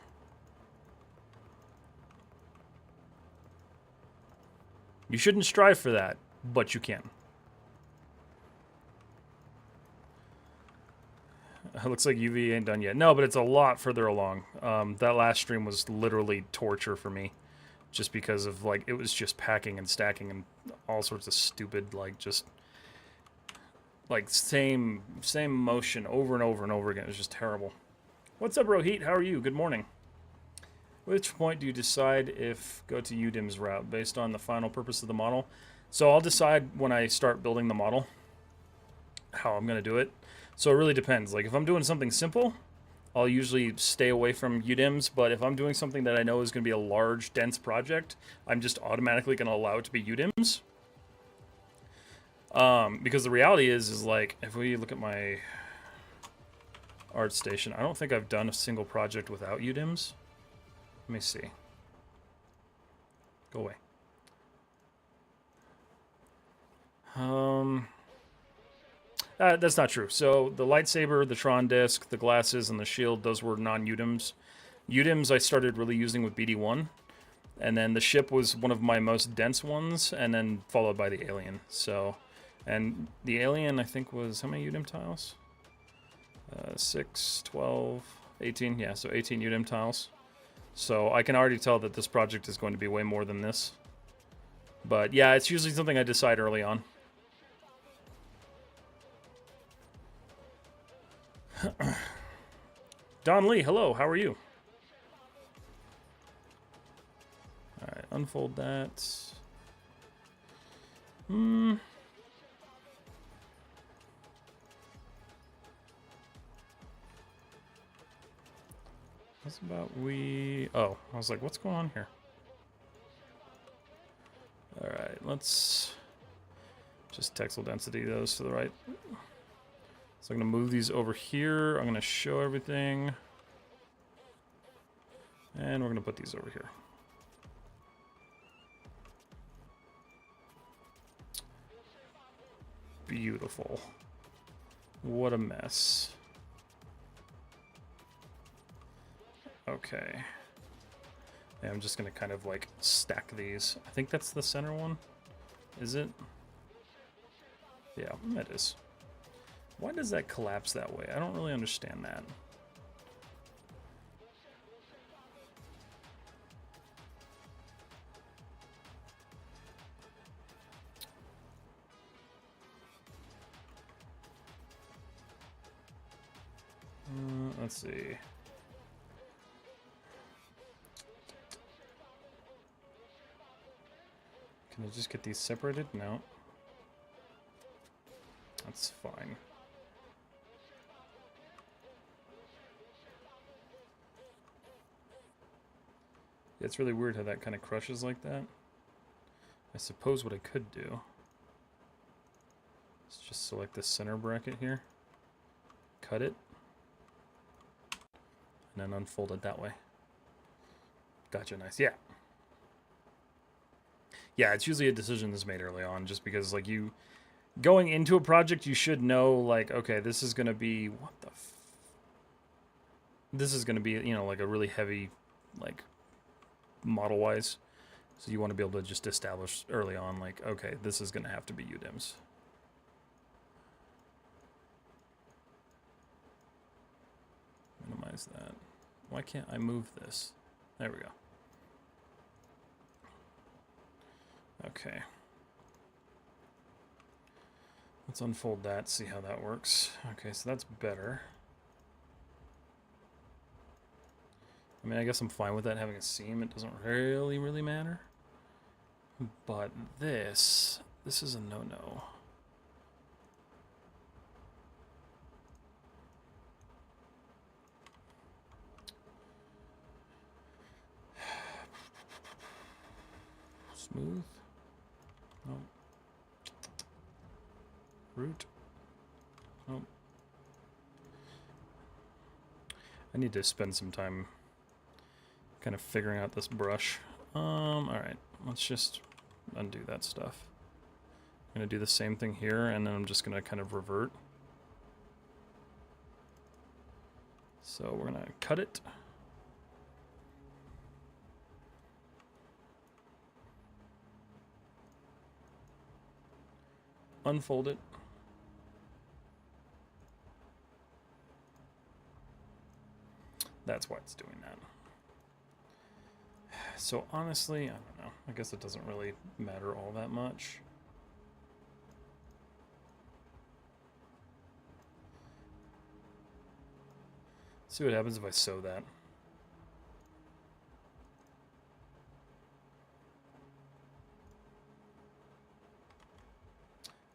You shouldn't strive for that, but you can. It looks like UV ain't done yet. No, but it's a lot further along. That last stream was literally torture for me. Just because of, like, it was just packing and stacking and all sorts of stupid, like, just... like, same motion over and over and over again. It was just terrible. What's up, Rohit? How are you? Good morning. Which point do you decide if go to UDIM's route based on the final purpose of the model? So I'll decide when I start building the model how I'm going to do it. So it really depends. Like if I'm doing something simple, I'll usually stay away from UDIMs, but if I'm doing something that I know is going to be a large, dense project, I'm just automatically going to allow it to be UDIMs. Because the reality is like, if we look at my art station, I don't think I've done a single project without UDIMs. Let me see. Go away. That's not true. So the lightsaber, the Tron disc, the glasses, and the shield, those were non-UDIMs. UDIMs I started really using with BD1. And then the ship was one of my most dense ones, and then followed by the alien. So, and the alien, I think, was how many UDIM tiles? 6, 12, 18. Yeah, so 18 UDIM tiles. So I can already tell that this project is going to be way more than this. But yeah, it's usually something I decide early on. Don Lee, hello, how are you? Alright, unfold that. What's about we... Oh, I was like, what's going on here? Alright, let's just texel density those to the right. So I'm going to move these over here. I'm going to show everything. And we're going to put these over here. Beautiful. What a mess. Okay. Yeah, I'm just going to kind of like stack these. I think that's the center one. Is it? Yeah, it is. Why does that collapse that way? I don't really understand that. Let's see. Can I just get these separated? No. That's fine. Yeah, it's really weird how that kind of crushes like that. I suppose what I could do is just select the center bracket here, cut it, and then unfold it that way. Gotcha, nice. Yeah. Yeah, it's usually a decision that's made early on, just because, like, you... Going into a project, you should know, like, okay, this is going to be... What the this is going to be, you know, like, a really heavy, like, model-wise. So you want to be able to just establish early on, like, okay, this is going to have to be UDIMs. Minimize that. Why can't I move this? There we go. Okay. Let's unfold that, see how that works. Okay, so that's better. I mean, I guess I'm fine with that having a seam. It doesn't really matter. But this is a no-no. Smooth. Oh. Root. Oh. I need to spend some time kind of figuring out this brush. Alright, let's just undo that stuff. I'm going to do the same thing here, and then I'm just going to kind of revert. So we're going to cut it. Unfold it. That's why it's doing that. So honestly, I don't know. I guess it doesn't really matter all that much. See what happens if I sew that.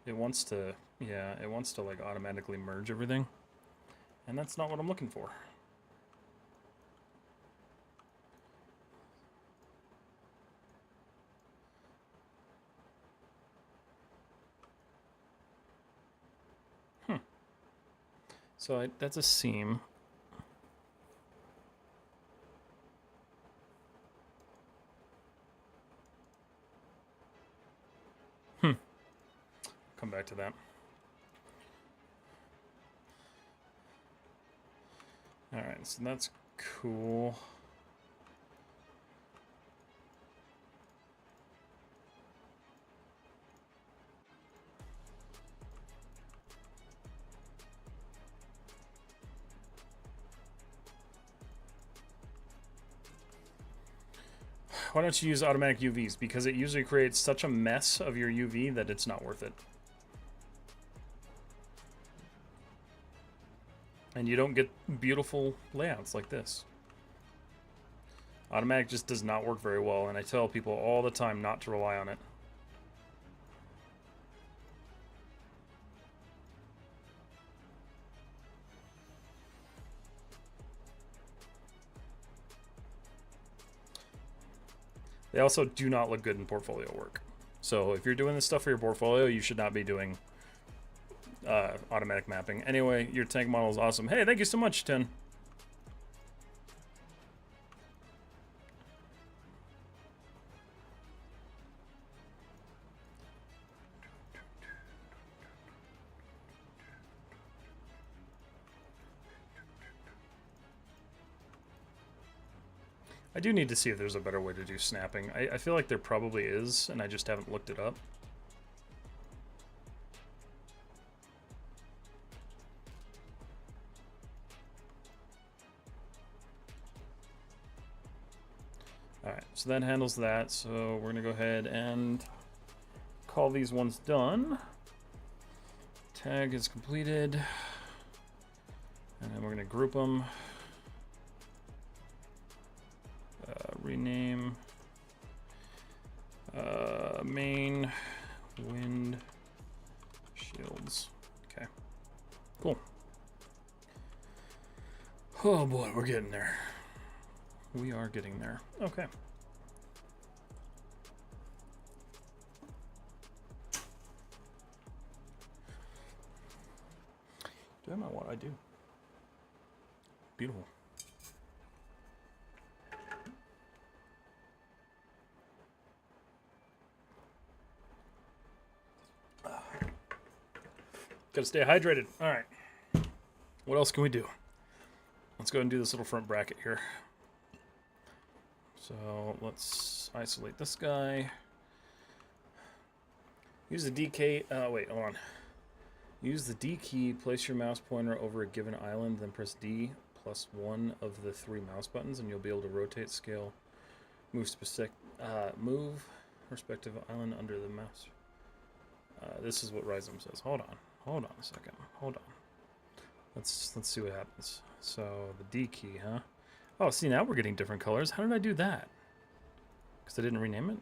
It wants to, yeah, it wants to like automatically merge everything. And that's not what I'm looking for. So that's a seam. Come back to that. Alright, so that's cool. Why don't you use automatic UVs? Because it usually creates such a mess of your UV that it's not worth it. And you don't get beautiful layouts like this. Automatic just does not work very well, and I tell people all the time not to rely on it. They also do not look good in portfolio work. So if you're doing this stuff for your portfolio, you should not be doing automatic mapping. Anyway, your tank model is awesome. Hey, thank you so much, Tin. I do need to see if there's a better way to do snapping. I feel like there probably is, and I just haven't looked it up. Alright, so that handles that. So we're going to go ahead and call these ones done. Tag is completed. And then we're going to group them. Rename main wind shields. Okay, cool. Oh boy, we're getting there. We are getting there. Okay. Damn, what I do. Beautiful. Gotta stay hydrated. All right. What else can we do? Let's go ahead and do this little front bracket here. So let's isolate this guy. Use the D key. Wait, hold on. Use the D key. Place your mouse pointer over a given island, then press D plus one of the 3 mouse buttons, and you'll be able to rotate, scale, move respective island under the mouse. This is what Rizom says. Hold on a second. Hold on. Let's see what happens. So the D key, huh? Oh, see, now we're getting different colors. How did I do that? Because I didn't rename it?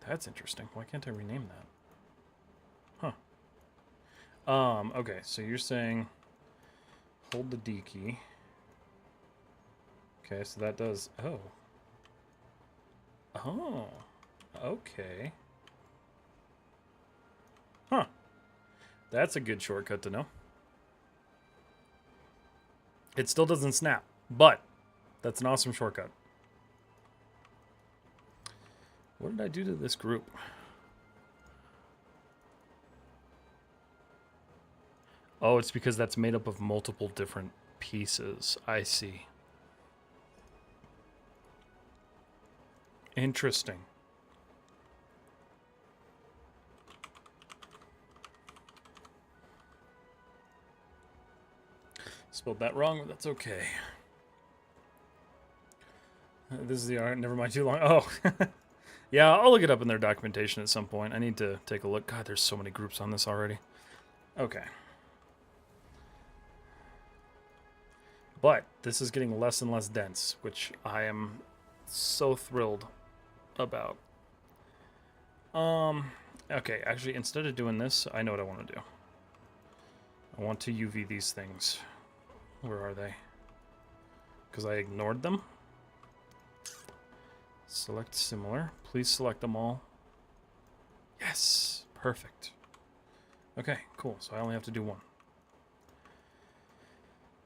That's interesting. Why can't I rename that? Huh. Okay, so you're saying hold the D key. Okay, so that does... Oh. Oh. Okay. Huh. That's a good shortcut to know. It still doesn't snap, but that's an awesome shortcut. What did I do to this group? Oh, it's because that's made up of multiple different pieces. I see. Interesting. Spelled that wrong, but that's okay. This is the art. Never mind too long. Oh. Yeah, I'll look it up in their documentation at some point. I need to take a look. God, there's so many groups on this already. Okay. But this is getting less and less dense, which I am so thrilled about. Okay, actually, instead of doing this, I know what I want to do. I want to UV these things. Where are they? Because I ignored them. Select similar. Please select them all. Yes, perfect. Okay, cool. So I only have to do one.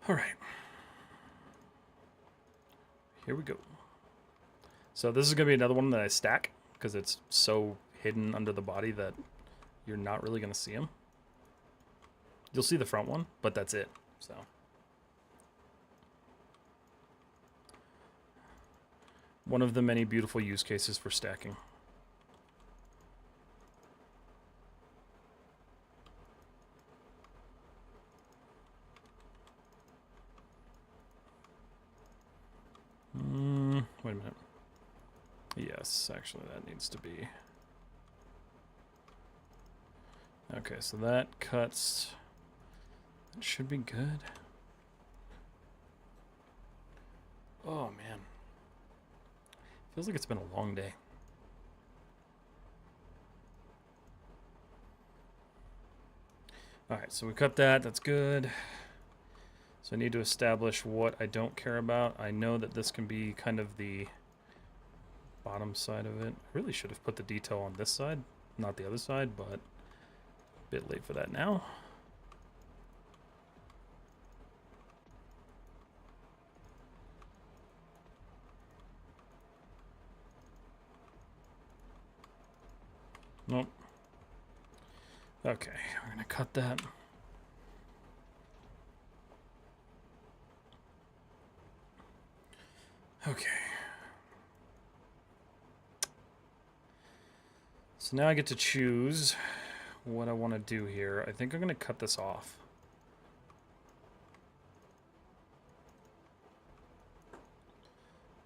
All right. Here we go. So this is going to be another one that I stack because it's so hidden under the body that you're not really going to see them. You'll see the front one, but that's it. So one of the many beautiful use cases for stacking. Yes, actually that needs to be. Okay, so that cuts. It should be good. Oh man. Feels like it's been a long day. Alright, so we cut that. That's good. So I need to establish what I don't care about. I know that this can be kind of the bottom side of it. I really should have put the detail on this side, not the other side, but a bit late for that now. Nope. Okay, we're gonna cut that. Okay. So now I get to choose what I want to do here. I think I'm gonna cut this off.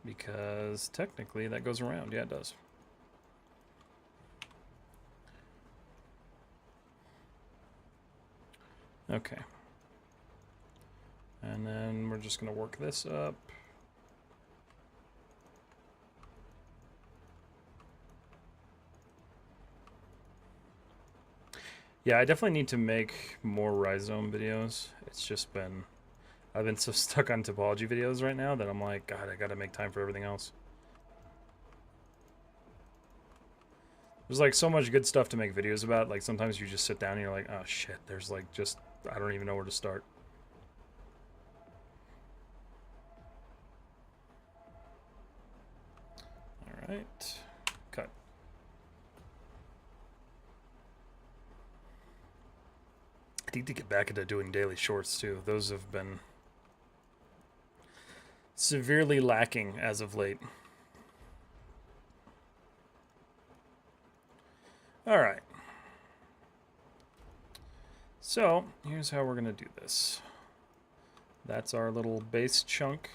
Because technically that goes around. Yeah, it does. Okay. And then we're just going to work this up. Yeah, I definitely need to make more Rizom videos. It's just been... I've been so stuck on topology videos right now that I'm like, God, I gotta make time for everything else. There's like so much good stuff to make videos about. Like sometimes you just sit down and you're like, oh shit, there's like just, I don't even know where to start. All right, cut. I need to get back into doing daily shorts too. Those have been severely lacking as of late. All right. So here's how we're gonna do this. That's our little base chunk.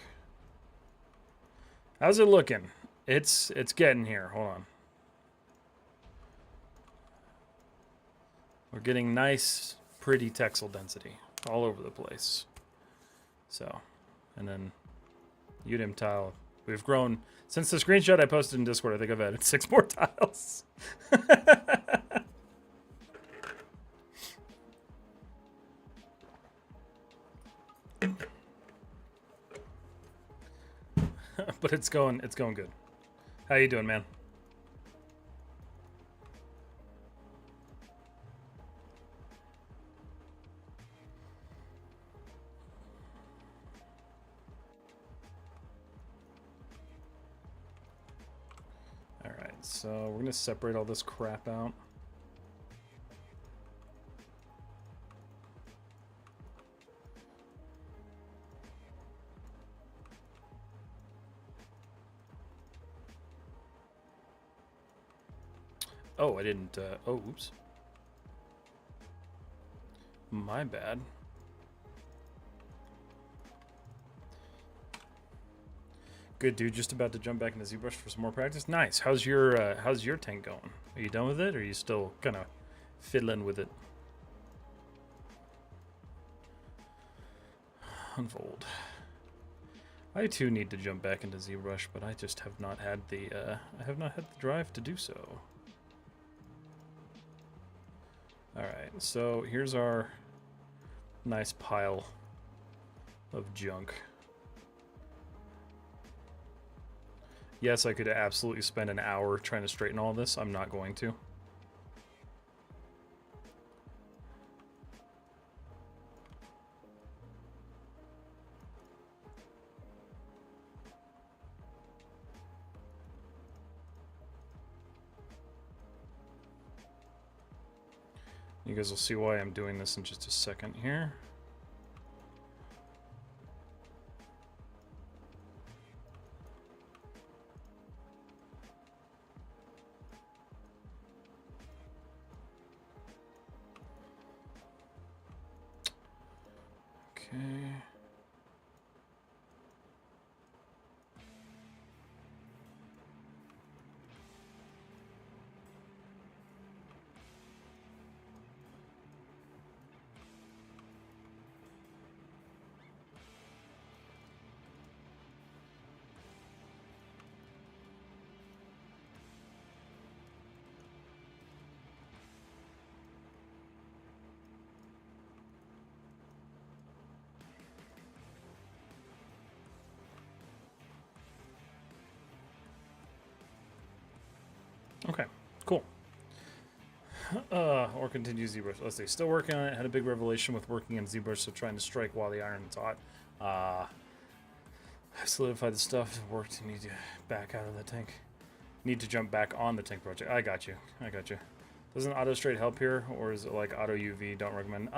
How's it looking? It's getting here. Hold on. We're getting nice, pretty texel density all over the place. So, and then UDIM tile. We've grown since the screenshot I posted in Discord. I think I've added 6 more tiles. But it's going good. How you doing, man? All right, so we're gonna separate all this crap out. Oh, I didn't, oh, oops. My bad. Good, dude. Just about to jump back into ZBrush for some more practice. Nice. How's your tank going? Are you done with it, or are you still kind of fiddling with it? Unfold. I too need to jump back into ZBrush, but I just have not had the drive to do so. Alright, so here's our nice pile of junk. Yes, I could absolutely spend an hour trying to straighten all this. I'm not going to. You guys will see why I'm doing this in just a second here. Okay. Okay, cool. Or continue ZBrush. Let's see. Still working on it. Had a big revelation with working in ZBrush, so trying to strike while the iron is hot. I solidified the stuff. Worked. Need to back out of the tank. Need to jump back on the tank project. I got you. I got you. Doesn't auto straight help here, or is it like auto UV? Don't recommend.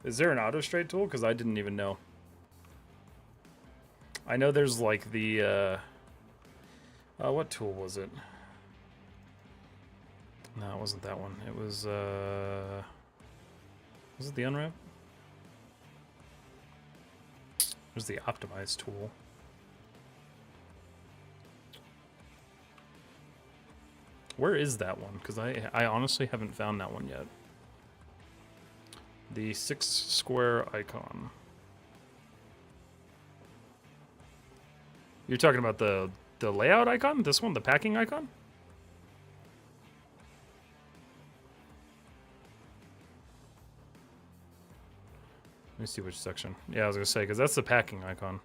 Is there an auto straight tool? Because I didn't even know. I know there's like the what tool was it? No, it wasn't that one. It was it the Unwrap? It was the Optimize tool. Where is that one? Because I honestly haven't found that one yet. The 6 square icon. You're talking about the layout icon? This one, the packing icon? Let me see which section. Yeah, I was gonna say, because that's the packing icon.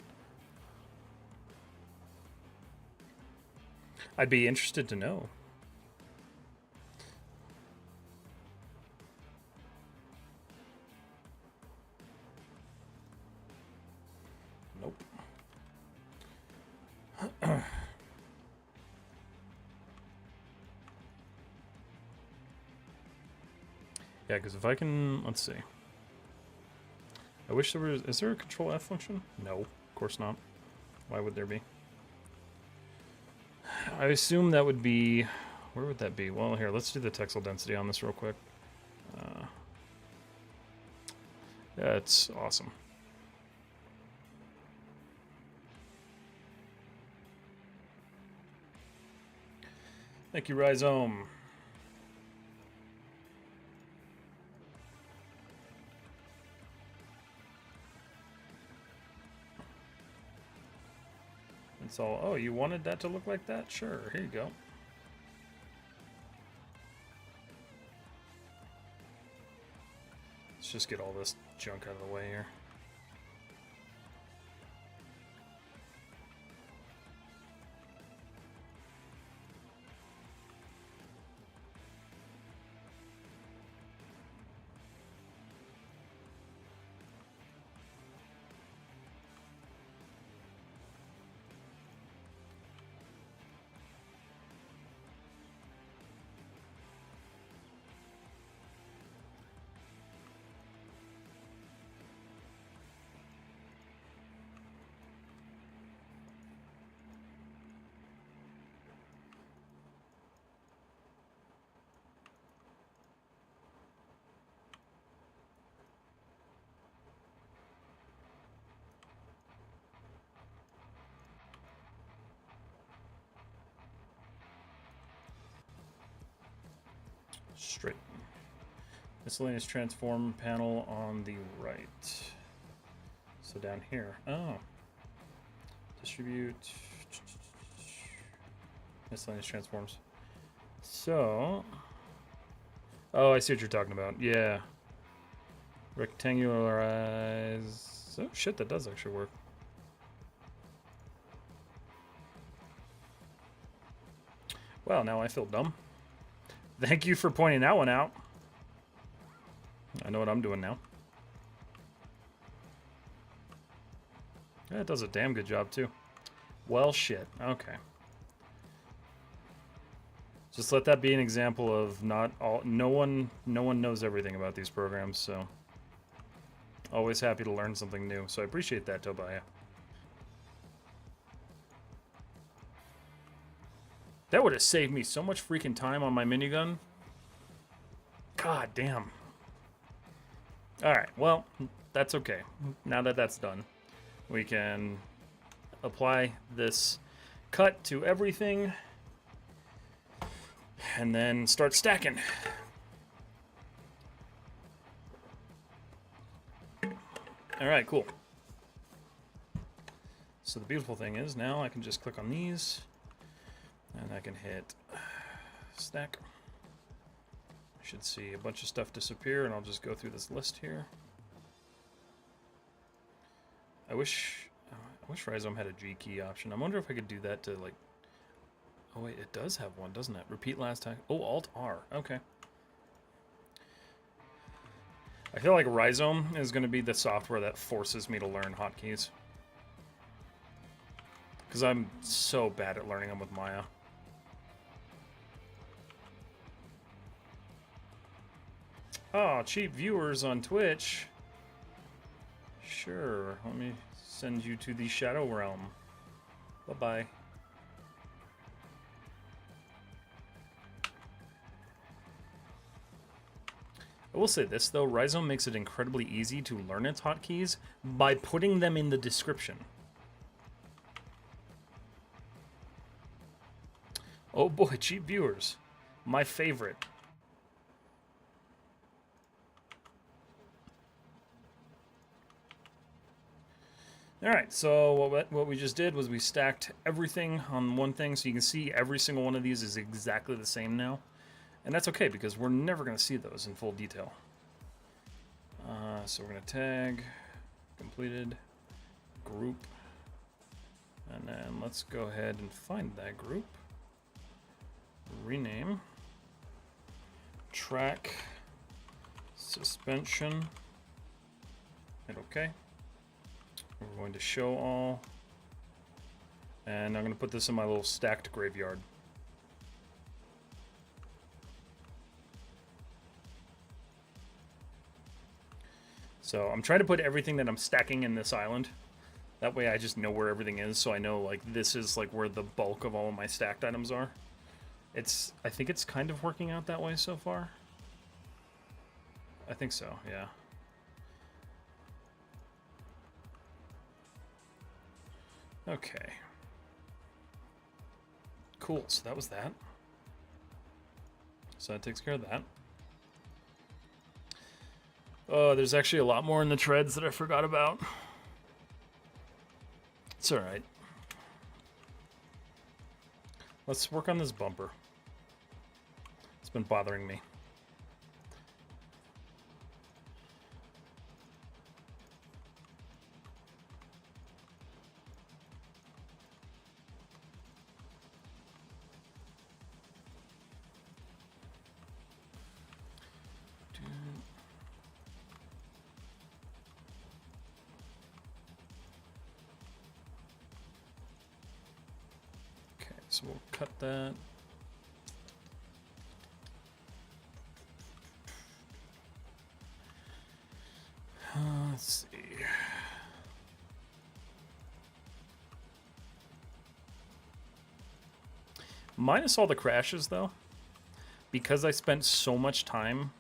I'd be interested to know. Nope. Yeah, because if I can, let's see. I wish there was, is there a control F function? No, of course not. Why would there be? I assume that would be, where would that be? Well, here, let's do the textile density on this real quick. Yeah, it's awesome. Thank you, Rizom. It's all, oh, you wanted that to look like that? Sure, here you go. Let's just get all this junk out of the way here. Straight. Miscellaneous transform panel on the right. So down here. Oh. Distribute. Miscellaneous transforms. So. Oh, I see what you're talking about. Yeah. Rectangularize. Oh, shit, that does actually work. Well, now I feel dumb. Thank you for pointing that one out. I know what I'm doing now. Yeah, it does a damn good job, too. Well, shit. Okay. Just let that be an example of not all. No one knows everything about these programs, so always happy to learn something new. So I appreciate that, Tobiah. That would have saved me so much freaking time on my minigun. God damn. Alright, well, that's okay. Now that that's done, we can apply this cut to everything and then start stacking. Alright, cool. So the beautiful thing is now I can just click on these and I can hit stack. I should see a bunch of stuff disappear, and I'll just go through this list here. I wish Rizom had a G key option. I wonder if I could do that to like Oh wait, it does have one, doesn't it? Repeat last time. Oh, Alt-R. Okay. I feel like Rizom is going to be the software that forces me to learn hotkeys. Because I'm so bad at learning them with Maya. Oh, cheap viewers on Twitch. Sure, let me send you to the Shadow Realm. Bye-bye. I will say this, though. Rizom makes it incredibly easy to learn its hotkeys by putting them in the description. Oh boy, cheap viewers. My favorite. Alright, so what we just did was we stacked everything on one thing, so you can see every single one of these is exactly the same now. And that's okay, because we're never going to see those in full detail. So we're going to tag, completed, group, and then let's go ahead and find that group. Rename, track, suspension, hit OK. We're going to show all, and I'm going to put this in my little stacked graveyard. So I'm trying to put everything that I'm stacking in this island. That way I just know where everything is, so I know like this is like where the bulk of all of my stacked items are. I think it's kind of working out that way so far. I think so, yeah. Okay. Cool, so that was that. So that takes care of that. Oh, there's actually a lot more in the treads that I forgot about. It's alright. Let's work on this bumper. It's been bothering me. So we'll cut that. Let's see. Minus all the crashes, though, because I spent so much time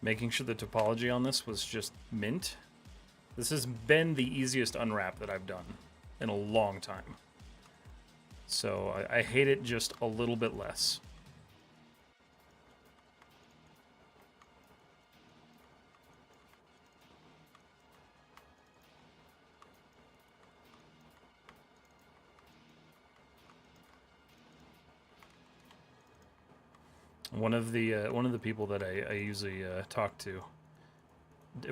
making sure the topology on this was just mint, this has been the easiest unwrap that I've done in a long time. So I hate it just a little bit less. One of the people that I usually talk to,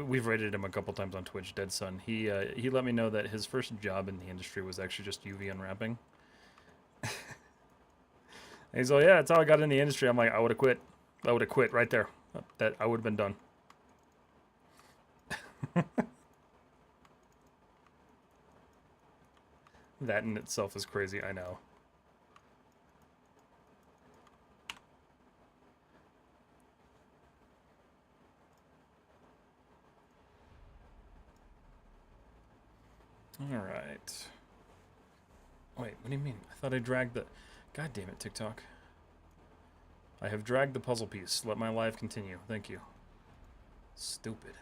we've rated him a couple times on Twitch, Dead Sun. He let me know that his first job in the industry was actually just UV unwrapping. And he's like, yeah, that's how I got in the industry. I'm like, I would have quit. I would have quit right there. That I would have been done. That in itself is crazy, I know. All right. Wait, what do you mean? I thought I dragged the... God damn it, TikTok. I have dragged the puzzle piece. Let my life continue. Thank you. Stupid.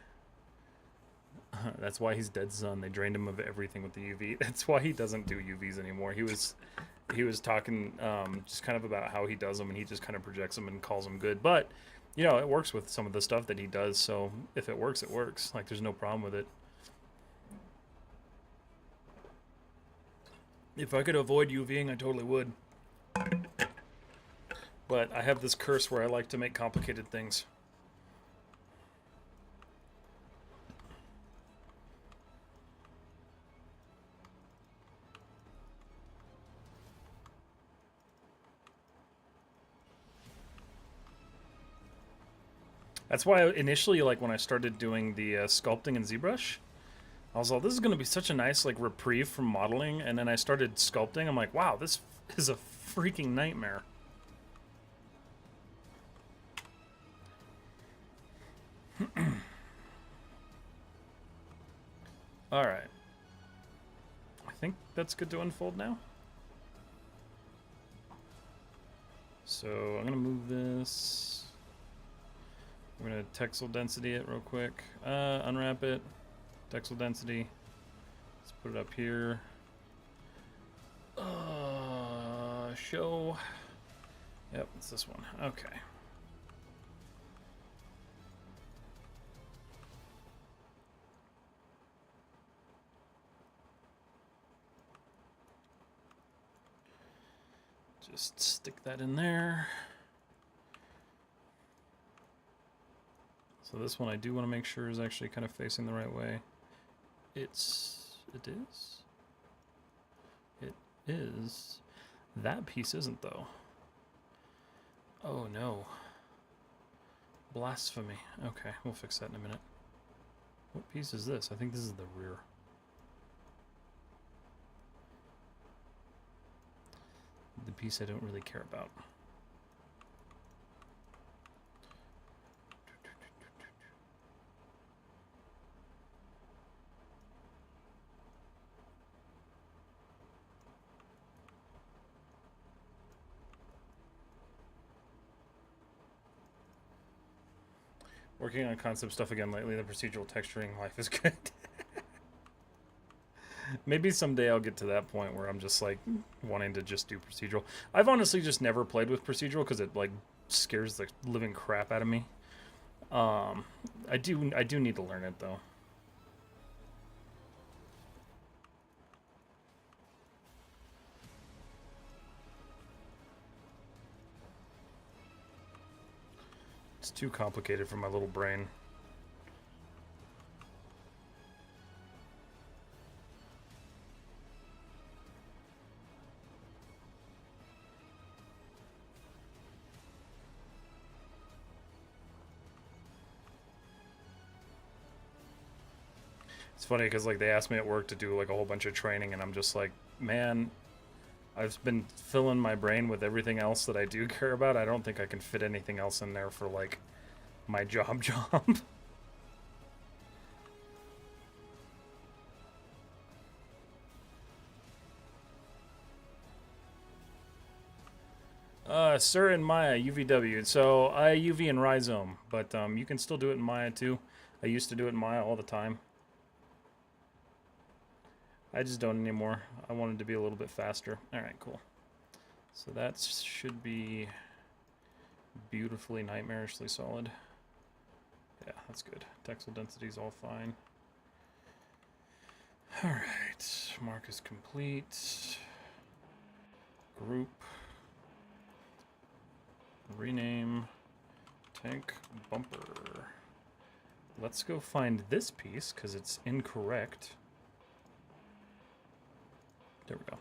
That's why he's Dead Sun. They drained him of everything with the UV. That's why he doesn't do UVs anymore. He was talking just kind of about how he does them, and he just kind of projects them and calls them good. But, you know, it works with some of the stuff that he does, so if it works, it works. Like, there's no problem with it. If I could avoid UVing, I totally would. But I have this curse where I like to make complicated things. That's why initially, like when I started doing the sculpting in ZBrush, I was like, this is going to be such a nice like reprieve from modeling. And then I started sculpting. I'm like, wow, this is a freaking nightmare. All right. I think that's good to unfold now. So I'm going to move this. We're going to texel density it real quick. Unwrap it. Texel density. Let's put it up here. Show. Yep, it's this one. Okay. Just stick that in there. So this one I do want to make sure is actually kind of facing the right way. It is. That piece isn't though. Oh no. Blasphemy. Okay, we'll fix that in a minute. What piece is this? I think this is the rear. The piece I don't really care about. Working on concept stuff again lately. The procedural texturing life is good. Maybe someday I'll get to that point where I'm just like wanting to just do procedural. I've honestly just never played with procedural because it like scares the living crap out of me. I do need to learn it though. It's too complicated for my little brain. It's funny because like they asked me at work to do like a whole bunch of training, and I'm just like, man, I've been filling my brain with everything else that I do care about. I don't think I can fit anything else in there for like my job. Sir in Maya, UVW. So I UV in Rizom, but you can still do it in Maya too. I used to do it in Maya all the time. I just don't anymore. I wanted to be a little bit faster. Alright, cool. So that should be beautifully nightmarishly solid. Yeah, that's good. Texel density is all fine. Alright, mark is complete. Group. Rename. Tank bumper. Let's go find this piece, because it's incorrect. There we go.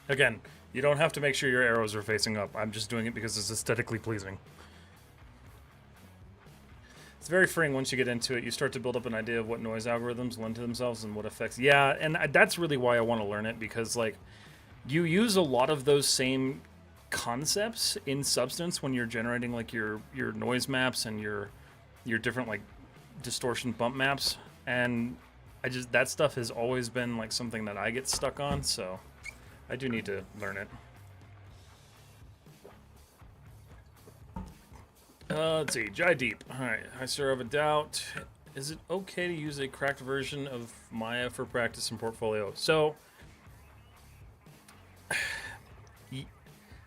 Again, you don't have to make sure your arrows are facing up. I'm just doing it because it's aesthetically pleasing. It's very freeing once you get into it. You start to build up an idea of what noise algorithms lend to themselves and what effects. Yeah, and that's really why I want to learn it, because like you use a lot of those same concepts in Substance when you're generating like your noise maps and your different like distortion bump maps, and that stuff has always been like something that I get stuck on, so I do need to learn it. Let's see, Jai Deep. Alright, I sir have a doubt. Is it okay to use a cracked version of Maya for practice and portfolio? So,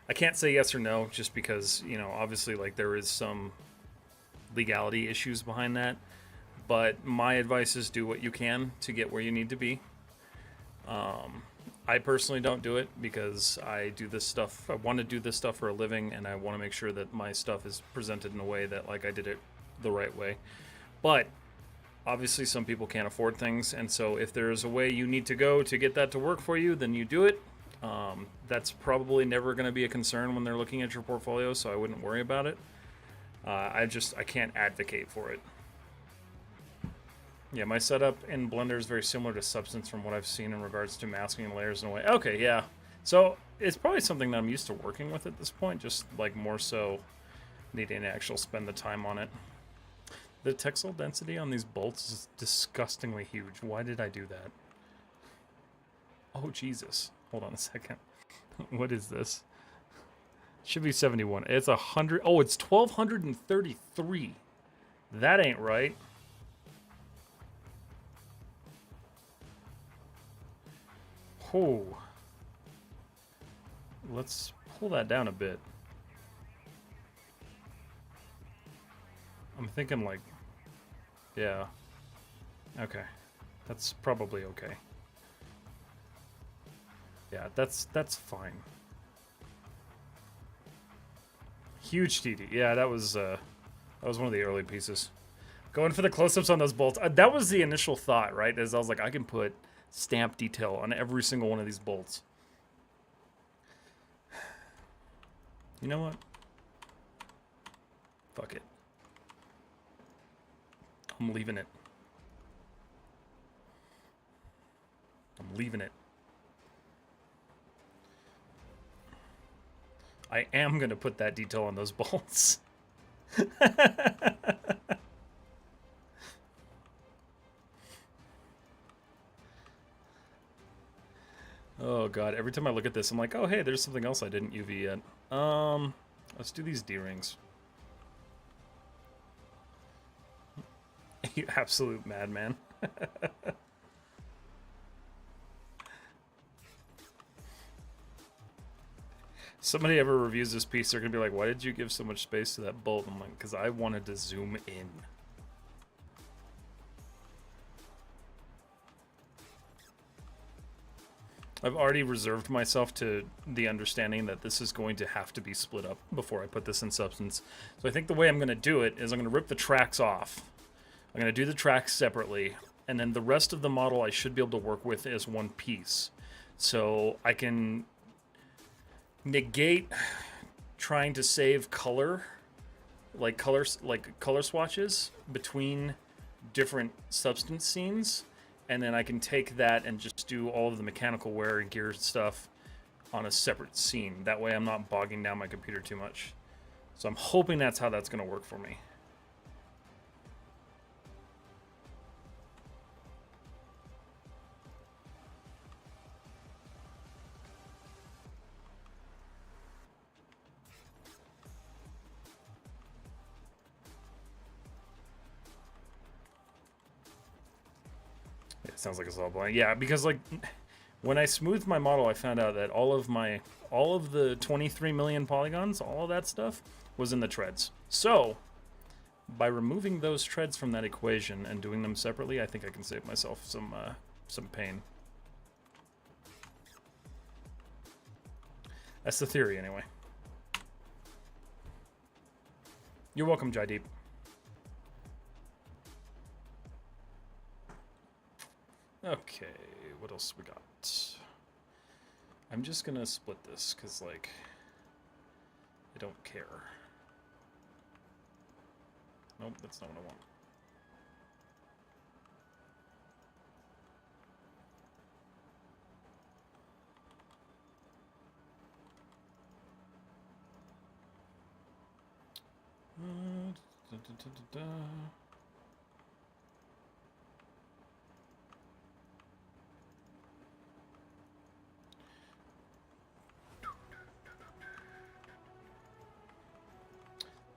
I can't say yes or no, just because, you know, obviously like there is some legality issues behind that. But my advice is do what you can to get where you need to be. I personally don't do it because I do this stuff. I want to do this stuff for a living, and I want to make sure that my stuff is presented in a way that like I did it the right way. But obviously some people can't afford things, and so if there's a way you need to go to get that to work for you, then you do it. That's probably never going to be a concern when they're looking at your portfolio, so I wouldn't worry about it. I can't advocate for it. Yeah, my setup in Blender is very similar to Substance from what I've seen in regards to masking layers in a way. Okay, yeah. So it's probably something that I'm used to working with at this point, just like more so needing to actually spend the time on it. The textile density on these bolts is disgustingly huge. Why did I do that? Oh, Jesus. Hold on a second. What is this? Should be 71. It's 100. Oh, it's 1,233. That ain't right. Oh. Let's pull that down a bit. I'm thinking like, yeah. Okay. That's probably okay. Yeah, that's fine. Huge TD. Yeah, that was one of the early pieces. Going for the close-ups on those bolts. That was the initial thought, right? As I was like, I can put stamp detail on every single one of these bolts. You know what? Fuck it. I'm leaving it. I'm leaving it. I am going to put that detail on those bolts. Oh god, every time I look at this, I'm like, oh hey, there's something else I didn't UV yet. Let's do these D-rings. You absolute madman. Somebody ever reviews this piece, they're gonna be like, why did you give so much space to that bolt? I'm like, because I wanted to zoom in. I've already reserved myself to the understanding that this is going to have to be split up before I put this in Substance. So I think the way I'm going to do it is I'm going to rip the tracks off. I'm going to do the tracks separately, and then the rest of the model I should be able to work with as one piece. So I can negate trying to save color, like color swatches between different Substance scenes. And then I can take that and just do all of the mechanical wear and gear stuff on a separate scene. That way I'm not bogging down my computer too much. So I'm hoping that's how that's going to work for me. It sounds like it's all blank. Yeah, because like when I smoothed my model, I found out that all of the 23 million polygons, all of that stuff was in the treads. So by removing those treads from that equation and doing them separately, I think I can save myself some pain. That's the theory, anyway. You're welcome, Jaideep. Okay, what else we got? I'm just gonna split this, because, like, I don't care. Nope, that's not what I want.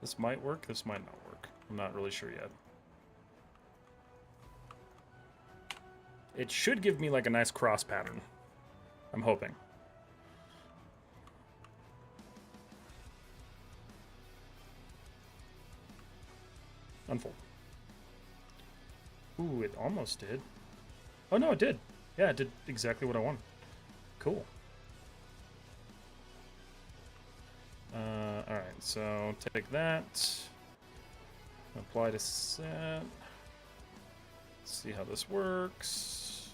This might work, this might not work. I'm not really sure yet. It should give me like a nice cross pattern. I'm hoping. Unfold. Ooh, it almost did. Oh no, it did. Yeah, it did exactly what I wanted. Cool. Alright, so take that. Apply to set. See how this works.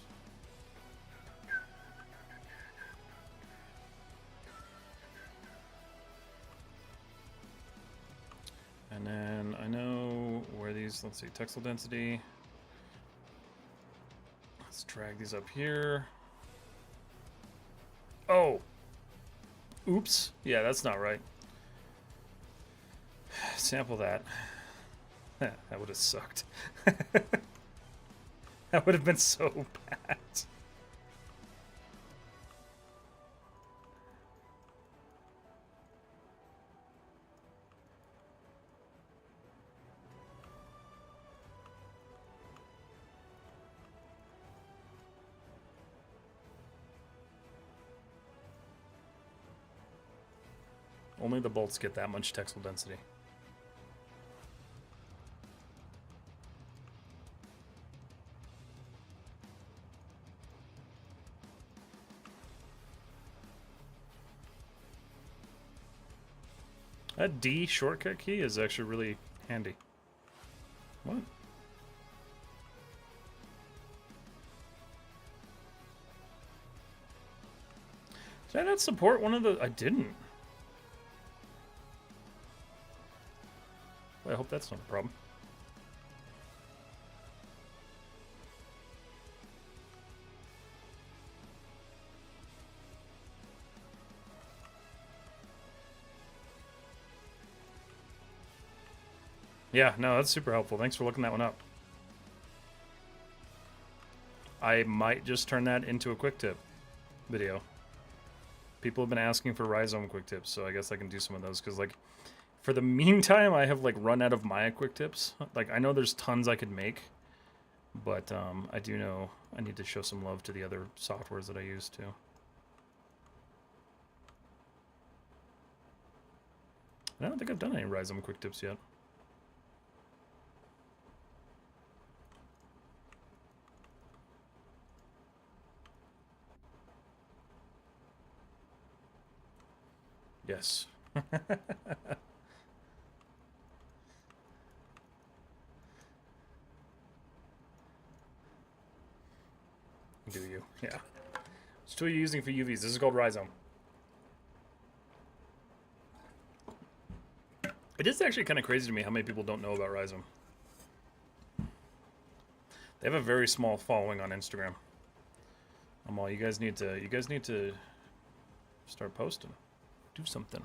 And then I know where these, let's see, textile density. Let's drag these up here. Oh! Oops. Yeah, that's not right. Sample that. That would have sucked. That would have been so bad. Only the bolts get that much textile density. That D shortcut key is actually really handy. What? Did I not support one of the... I didn't. Well, I hope that's not a problem. Yeah, no, that's super helpful. Thanks for looking that one up. I might just turn that into a quick tip video. People have been asking for Rizom quick tips, so I guess I can do some of those, because, like, for the meantime, I have, like, run out of Maya quick tips. Like, I know there's tons I could make, but I do know I need to show some love to the other softwares that I use, too. I don't think I've done any Rizom quick tips yet. Yes. Do you? Yeah. Which tool are you using for UVs? This is called Rizom. It is actually kind of crazy to me how many people don't know about Rizom. They have a very small following on Instagram. I'm all, you guys need to start posting. Do something.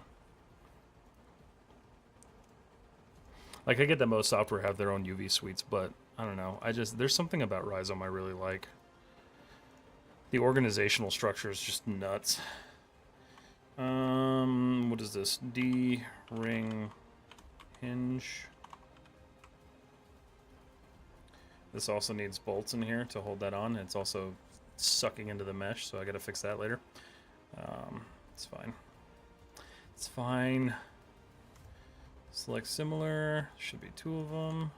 Like, I get that most software have their own UV suites, but I don't know. There's something about Rizom I really like. The organizational structure is just nuts. What is this? D ring hinge. This also needs bolts in here to hold that on. It's also sucking into the mesh, so I gotta fix that later. It's fine. It's fine. Select similar. Should be 2 of them.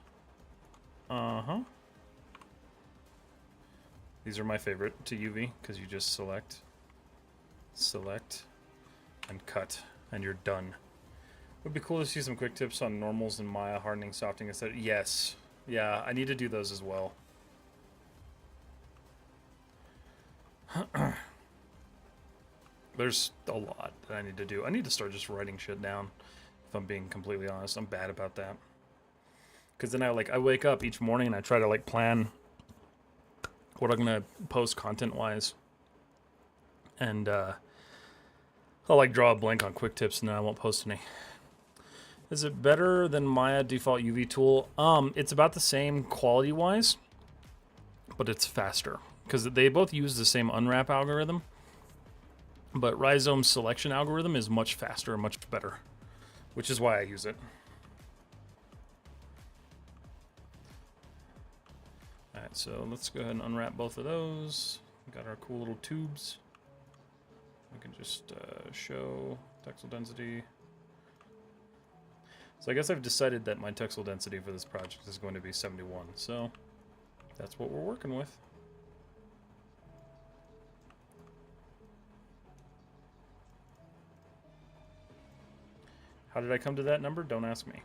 Uh-huh. These are my favorite to UV, because you just select, and cut, and you're done. Would be cool to see some quick tips on normals and Maya, hardening, softening, etc. Yes. Yeah, I need to do those as well. There's a lot that I need to do. I need to start just writing shit down, if I'm being completely honest. I'm bad about that. Because then I wake up each morning and I try to, like, plan what I'm going to post content-wise. And I'll, like, draw a blank on quick tips and then I won't post any. Is it better than Maya default UV tool? It's about the same quality-wise, but it's faster. Because they both use the same unwrap algorithm. But Rizom's selection algorithm is much faster and much better, which is why I use it. Alright, so let's go ahead and unwrap both of those. Got our cool little tubes. We can just show textile density. So I guess I've decided that my textile density for this project is going to be 71. So that's what we're working with. How did I come to that number? Don't ask me.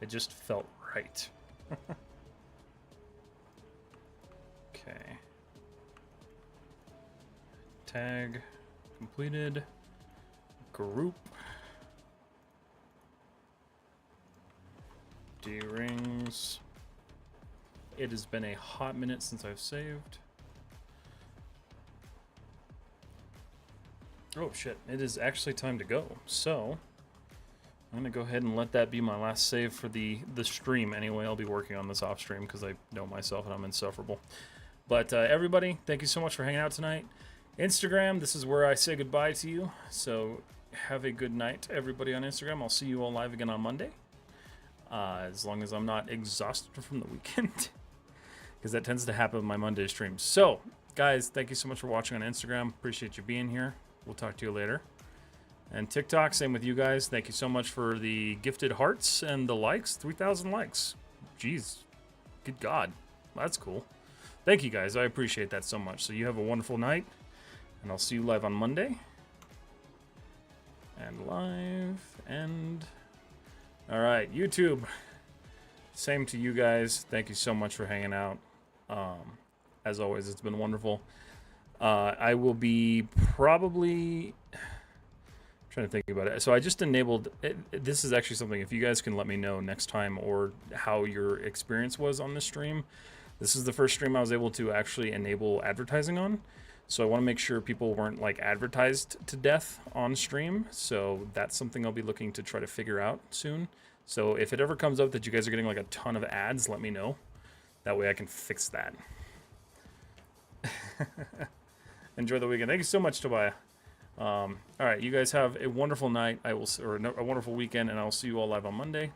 It just felt right. Okay. Tag. completed. Group. D-rings. It has been a hot minute since I've saved. Oh shit, it is actually time to go. So, I'm gonna go ahead and let that be my last save for the stream anyway. I'll be working on this off stream because I know myself and I'm insufferable. But everybody, thank you so much for hanging out tonight. Instagram, this is where I say goodbye to you. So have a good night, everybody on Instagram. I'll see you all live again on Monday. As long as I'm not exhausted from the weekend. Because that tends to happen with my Monday streams. So, guys, thank you so much for watching on Instagram. Appreciate you being here. We'll talk to you later. And TikTok, same with you guys. Thank you so much for the gifted hearts and the likes. 3,000 likes. Jeez. Good God. That's cool. Thank you, guys. I appreciate that so much. So you have a wonderful night. And I'll see you live on Monday. And live. And... all right, YouTube. Same to you guys. Thank you so much for hanging out. As always, it's been wonderful. I will be probably... trying to think about it. So I just enabled... this is actually something, if you guys can let me know next time or how your experience was on this stream. This is the first stream I was able to actually enable advertising on. So I want to make sure people weren't like advertised to death on stream. So that's something I'll be looking to try to figure out soon. So if it ever comes up that you guys are getting like a ton of ads, let me know. That way I can fix that. Enjoy the weekend. Thank you so much, Tobiah. All right, you guys have a wonderful night. A wonderful weekend, and I'll see you all live on Monday.